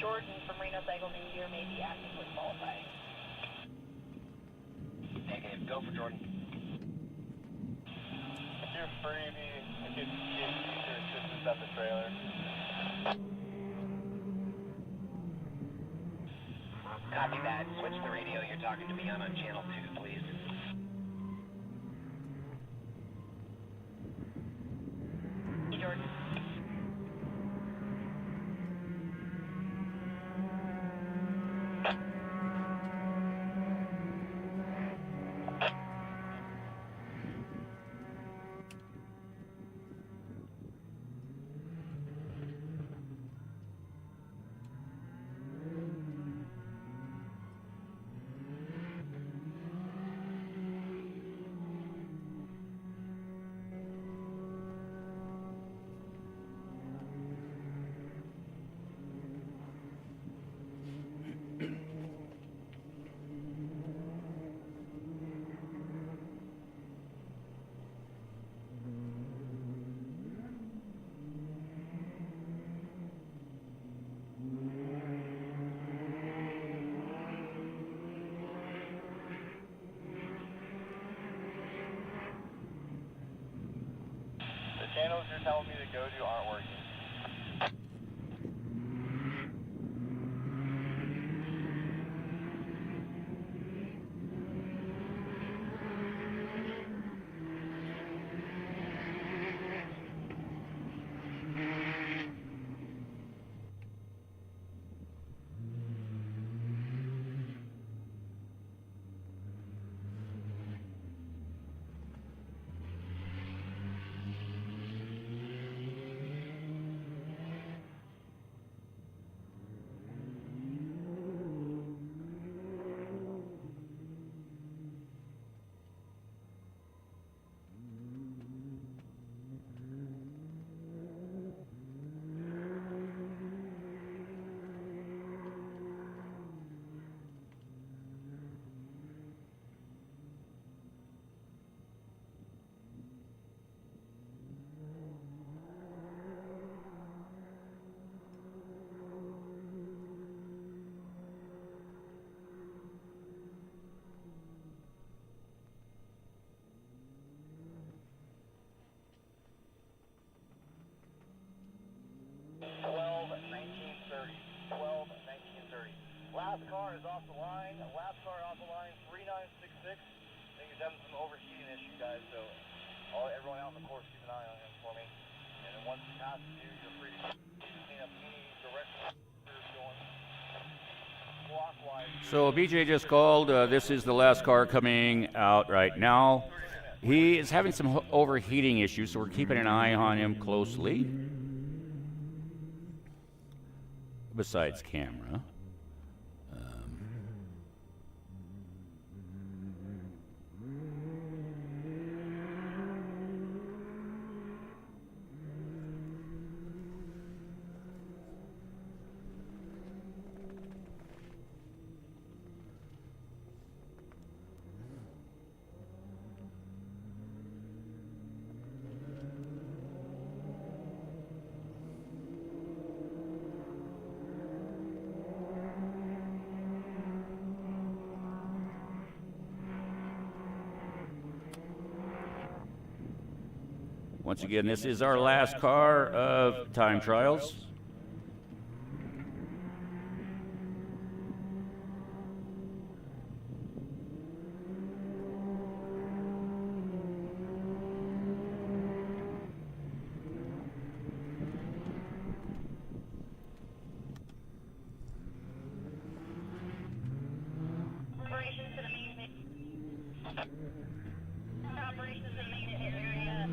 Jordan from Reno Cycle Goodyear may be actively qualified. Negative. Go for Jordan. If you're freebie, I could get future assistance at the trailer. Copy that. Switch the radio you're talking to me on channel 2, please. Hey, Jordan. The channels you're telling me to go to aren't working. Last car is off the line. Last car off the line, 3966. I think he's having some overheating issue, guys. So everyone out on the course, keep an eye on him for me. And then once he passes you, you're free to clean up any direction going clockwise. So BJ just called. This is the last car coming out right now. He is having some overheating issues, so we're keeping an eye on him closely. Besides camera. Once again, this is our last car of time trials. Operations to the main operations to the main area.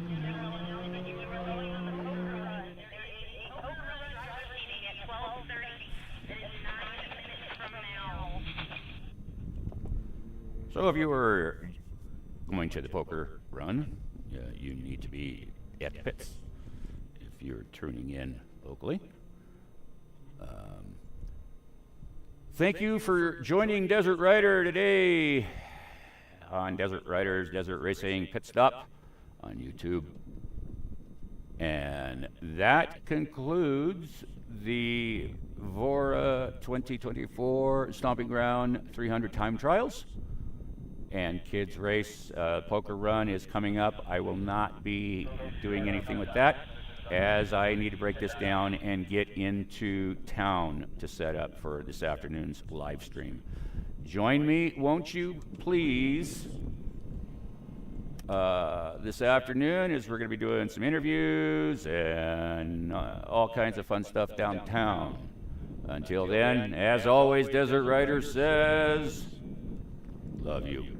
You were going on the poker run. There is a poker run driver meeting at 12:30. It is 9 minutes from now. So if you were going to the poker run, you need to be at pits if you're tuning in locally. Thank you for joining Desert Rider today on Desert Riders Desert Racing Pit Stop on YouTube. And that concludes the VORRA 2024 Stomping Ground 300 Time Trials. And Kids Race Poker Run is coming up. I will not be doing anything with that, as I need to break this down and get into town to set up for this afternoon's live stream. Join me, won't you, please, this afternoon, as we're going to be doing some interviews and all kinds of fun stuff downtown. Until then, as always, Desert Rider says, love you.